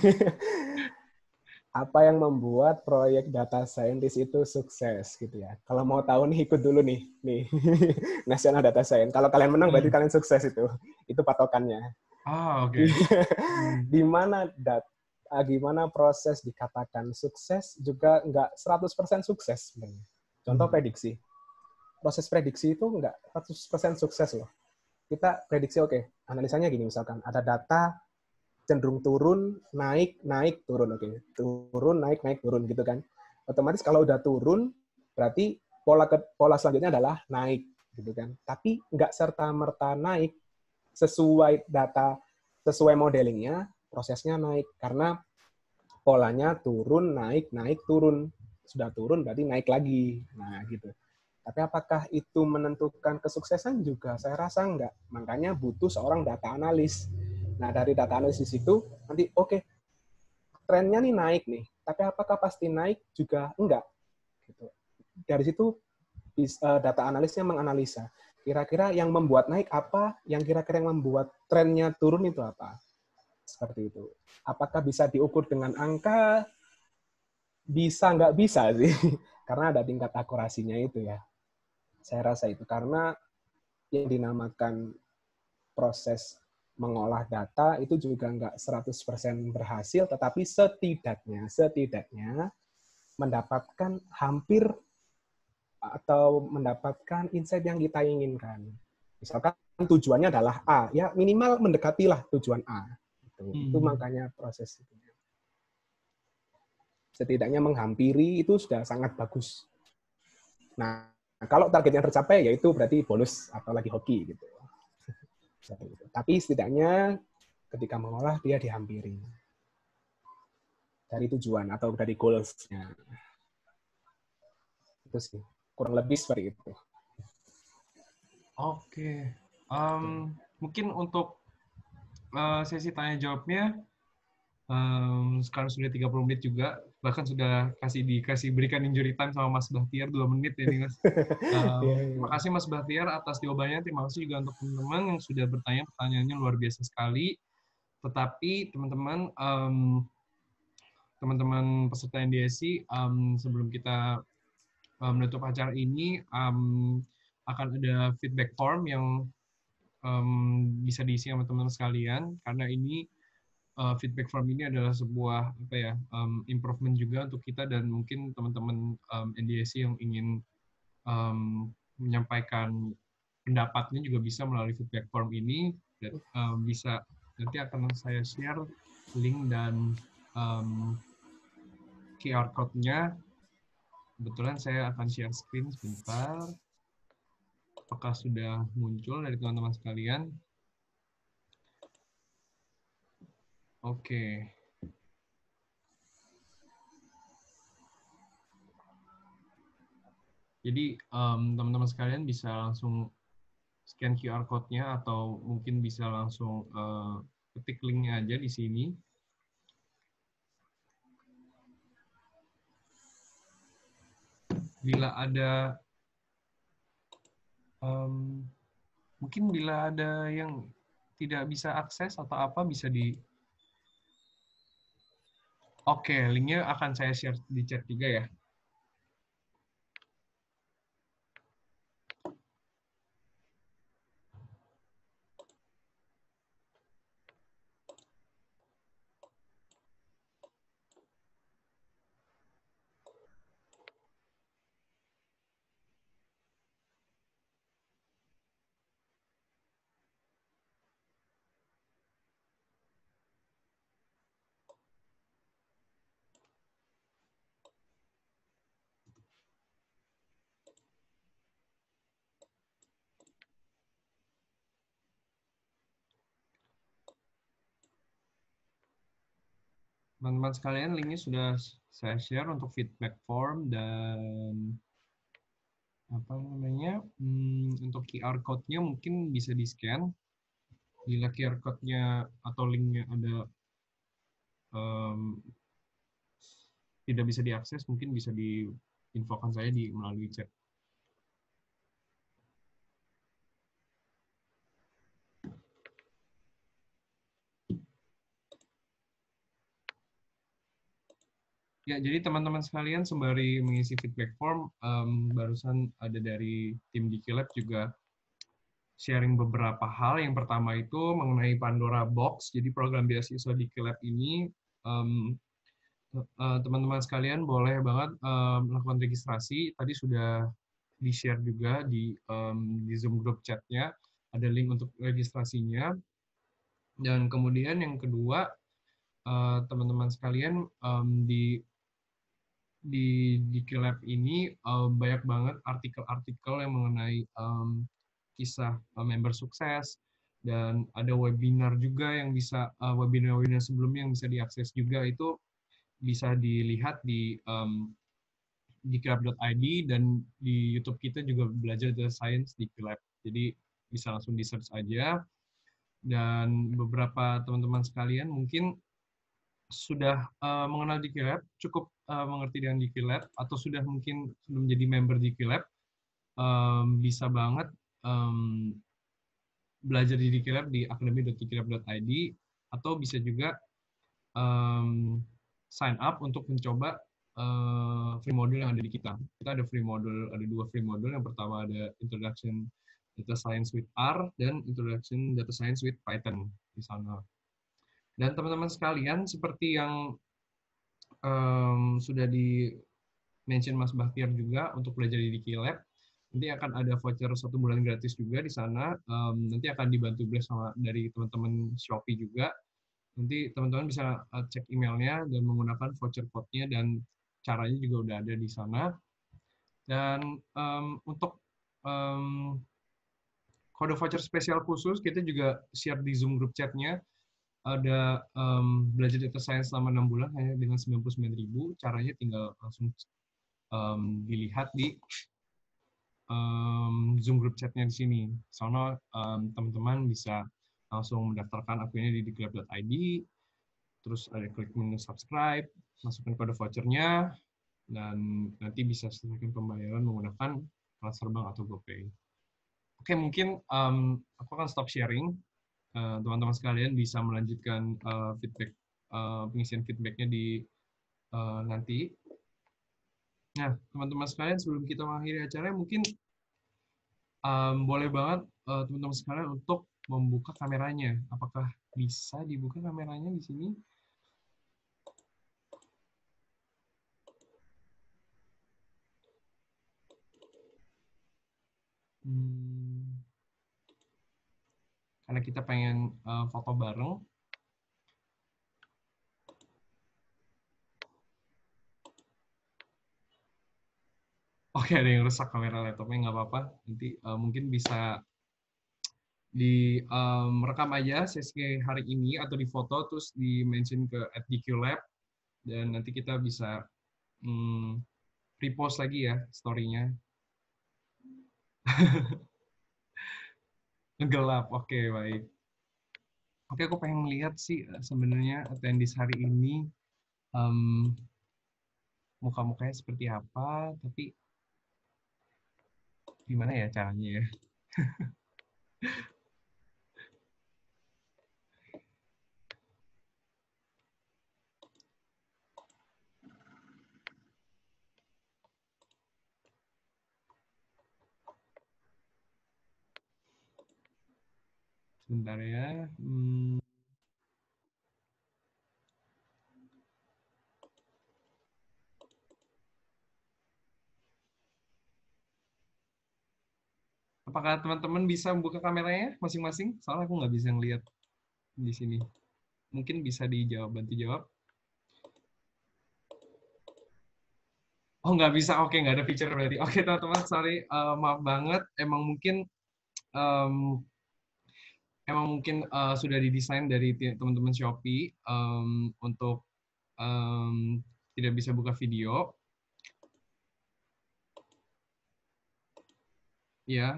Apa yang membuat proyek data scientist itu sukses gitu ya. Kalau mau tahu nih ikut dulu nih National Data Science. Kalau kalian menang berarti Hmm. kalian sukses itu. Itu patokannya. Ah, Di, oke. Hmm. di mana gimana proses dikatakan sukses juga nggak 100% sukses sebenarnya. Contoh Hmm. prediksi. Proses prediksi itu nggak 100% sukses loh. Kita prediksi oke, analisanya gini misalkan ada data cenderung turun, naik, naik, turun. Oke, turun, naik, naik, turun gitu kan. Otomatis kalau udah turun, berarti pola selanjutnya adalah naik gitu kan. Tapi nggak serta merta naik sesuai data, sesuai modelingnya, prosesnya naik karena polanya turun, naik, naik, turun. Sudah turun berarti naik lagi. Nah, gitu. Tapi apakah itu menentukan kesuksesan juga? Saya rasa enggak. Makanya butuh seorang data analis. Nah, dari data analisis itu nanti oke, okay, trennya nih naik nih. Tapi apakah pasti naik juga enggak? Gitu. Dari situ data analisnya menganalisa. Kira-kira yang membuat naik apa? Yang kira-kira yang membuat trennya turun itu apa? Seperti itu. Apakah bisa diukur dengan angka? Bisa nggak bisa sih. Karena ada tingkat akurasinya itu ya. Saya rasa itu. Karena yang dinamakan proses mengolah data itu juga nggak 100% berhasil, tetapi setidaknya mendapatkan hampir atau mendapatkan insight yang kita inginkan. Misalkan tujuannya adalah A, ya minimal mendekatilah tujuan A. Itu Hmm. makanya proses itu. Setidaknya menghampiri itu sudah sangat bagus. Nah, kalau targetnya tercapai, yaitu berarti bonus atau lagi hoki gitu. Tapi setidaknya ketika mengolah dia dihampiri dari tujuan atau dari goals-nya. Itu sih kurang lebih seperti itu. Oke. Mungkin untuk sesi tanya jawabnya sekarang sudah 30 menit juga, bahkan sudah dikasih berikan injury time sama Mas Bahtiar 2 menit ya nih Mas. Iya, Terima iya. kasih Mas Bahtiar atas jawabannya. Terima kasih juga untuk teman-teman yang sudah bertanya, pertanyaannya luar biasa sekali. Tetapi teman-teman teman-teman peserta NDSC, sebelum kita menutup acara ini, akan ada feedback form yang bisa diisi sama teman-teman sekalian, karena ini feedback form ini adalah sebuah apa ya improvement juga untuk kita, dan mungkin teman-teman NDSC yang ingin menyampaikan pendapatnya juga bisa melalui feedback form ini, dan bisa nanti akan saya share link dan QR code-nya. Kebetulan saya akan share screen sebentar. Apakah sudah muncul dari teman-teman sekalian? Oke. Jadi teman-teman sekalian bisa langsung scan QR code-nya atau mungkin bisa langsung ketik link-nya aja di sini. Bila ada mungkin bila ada yang tidak bisa akses atau apa bisa di Oke, linknya akan saya share di chat juga ya. Teman-teman sekalian, linknya sudah saya share untuk feedback form dan apa namanya untuk QR code-nya mungkin bisa di-scan. Bila QR code-nya atau linknya ada em, tidak bisa diakses, mungkin bisa diinfokan saya di melalui chat. Ya, jadi teman-teman sekalian sembari mengisi feedback form, barusan ada dari tim Dikilab juga sharing beberapa hal. Yang pertama itu mengenai Pandora Box. Jadi program beasiswa Dikilab ini, teman-teman sekalian boleh banget melakukan registrasi. Tadi sudah di-share juga di Zoom group chat-nya. Ada link untuk registrasinya. Dan kemudian yang kedua, teman-teman sekalian, di Kilab ini banyak banget artikel-artikel yang mengenai kisah member sukses, dan ada webinar juga yang bisa webinar-webinar sebelumnya yang bisa diakses juga. Itu bisa dilihat di kilab.id, dan di YouTube kita juga belajar data science di Kilab. Jadi bisa langsung di search aja. Dan beberapa teman-teman sekalian mungkin sudah mengenal DikiLab, cukup mengerti dengan DikiLab, atau sudah mungkin sudah menjadi member DikiLab, bisa banget belajar di DikiLab di academy.dikilab.id, atau bisa juga sign up untuk mencoba free module yang ada di kita. Kita ada free module, ada 2 free module. Yang pertama ada Introduction Data Science with R dan Introduction Data Science with Python di sana. Dan teman-teman sekalian, seperti yang sudah di mention Mas Bahtiar juga untuk belajar di Dikilab, nanti akan ada voucher 1 bulan gratis juga di sana. Nanti akan dibantu bless sama dari teman-teman Shopee juga. Nanti teman-teman bisa cek emailnya dan menggunakan voucher code-nya, dan caranya juga udah ada di sana. Dan untuk kode voucher spesial khusus, kita juga share di Zoom group chat-nya. Ada belajar data science selama 6 bulan hanya dengan 99.000. Caranya tinggal langsung dilihat di Zoom group chat-nya di sini. Soalnya teman-teman bisa langsung mendaftarkan akunnya di dikilab.id, terus ada klik menu subscribe, masukkan kode voucher-nya, dan nanti bisa selesaikan pembayaran menggunakan transfer bank atau GoPay. Oke, mungkin aku akan stop sharing. Teman-teman sekalian bisa melanjutkan pengisian feedback-nya di nanti. Nah, teman-teman sekalian, sebelum kita mengakhiri acara, mungkin boleh banget teman-teman sekalian untuk membuka kameranya. Apakah bisa dibuka kameranya di sini? Karena kita pengen foto bareng. Oke, ada yang rusak kamera laptopnya, nggak apa-apa. Nanti mungkin bisa direkam aja sesi hari ini atau di foto, terus di-mention ke @dqlab, dan nanti kita bisa repost lagi ya story-nya. Gelap, oke, baik. Oke, aku pengen melihat sih sebenarnya attendees hari ini muka-mukanya seperti apa, tapi gimana ya caranya ya? Sebentar ya. Apakah teman-teman bisa membuka kameranya masing-masing? Soalnya aku nggak bisa ngeliat di sini. Mungkin bisa dijawab, bantu jawab. Oh, nggak bisa. Oke, nggak ada feature berarti. Oke, teman-teman, sorry. Maaf banget. Um, emang mungkin sudah didesain dari teman-teman Shopee untuk tidak bisa buka video. Ya,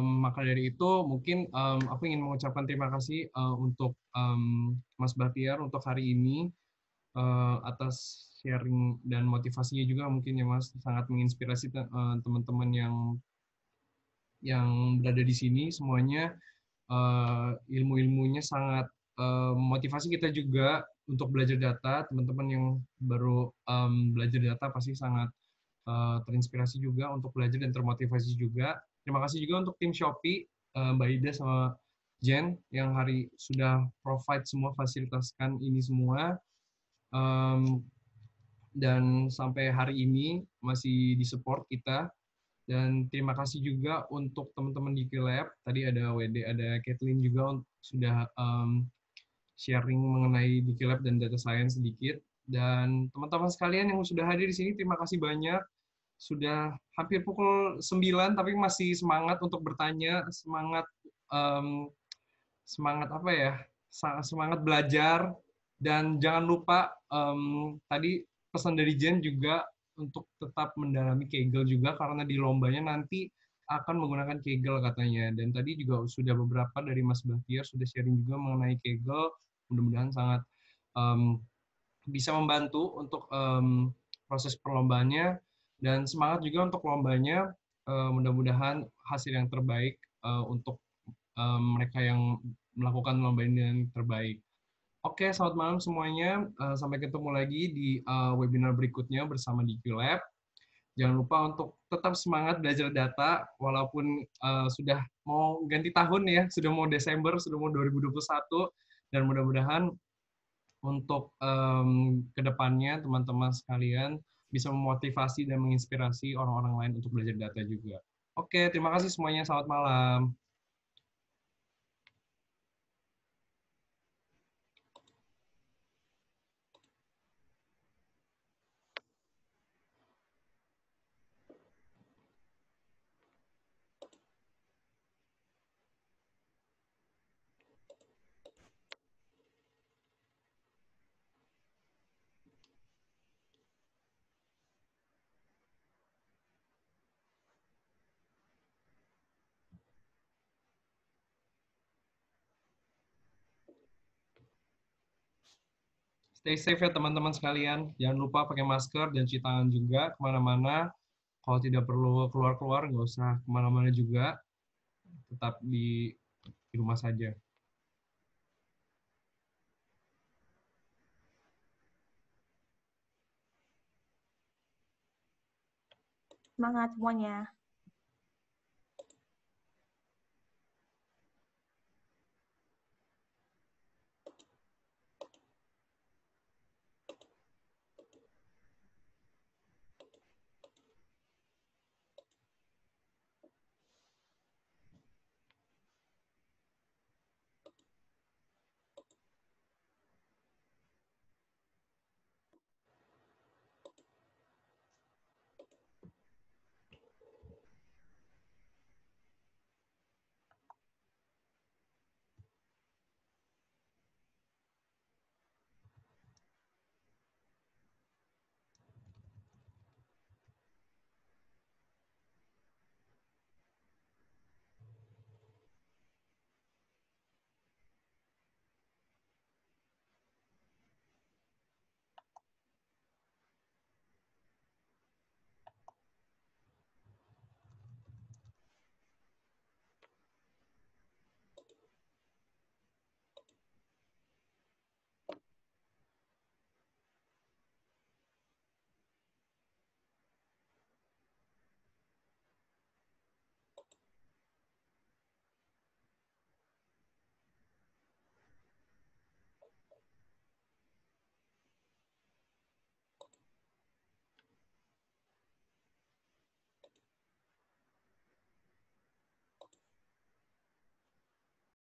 maka dari itu mungkin aku ingin mengucapkan terima kasih untuk Mas Bahtiar untuk hari ini atas sharing dan motivasinya juga mungkin ya Mas sangat menginspirasi teman-teman yang berada di sini semuanya ilmu-ilmunya sangat motivasi kita juga untuk belajar data. Teman-teman yang baru belajar data pasti sangat terinspirasi juga untuk belajar dan termotivasi juga. Terima kasih juga untuk tim Shopee, Mbak Ida sama Jen yang hari sudah provide semua, fasilitaskan ini semua. Dan sampai hari ini masih di-support kita. Dan terima kasih juga untuk teman-teman di QLab. Tadi ada WD, ada Kathleen juga sudah sharing mengenai di QLab dan data science sedikit. Dan teman-teman sekalian yang sudah hadir di sini, terima kasih banyak. Sudah hampir pukul 9, tapi masih semangat untuk bertanya, semangat apa ya? Semangat belajar. Dan jangan lupa tadi pesan dari Jen juga untuk tetap mendalami Kegel juga karena di lombanya nanti akan menggunakan Kegel katanya. Dan tadi juga sudah beberapa dari Mas Bahtiar sudah sharing juga mengenai Kegel. Mudah-mudahan sangat bisa membantu untuk proses perlombaannya dan semangat juga untuk lombanya. Mudah-mudahan hasil yang terbaik untuk mereka yang melakukan lomba ini yang terbaik. Oke, selamat malam semuanya. Sampai ketemu lagi di webinar berikutnya bersama di QLab. Jangan lupa untuk tetap semangat belajar data, walaupun sudah mau ganti tahun ya, sudah mau Desember, sudah mau 2021, dan mudah-mudahan untuk kedepannya teman-teman sekalian bisa memotivasi dan menginspirasi orang-orang lain untuk belajar data juga. Oke, terima kasih semuanya. Selamat malam. Stay safe ya teman-teman sekalian. Jangan lupa pakai masker dan cuci tangan juga kemana-mana. Kalau tidak perlu keluar-keluar, nggak usah kemana-mana juga. Tetap di rumah saja. Semangat semuanya.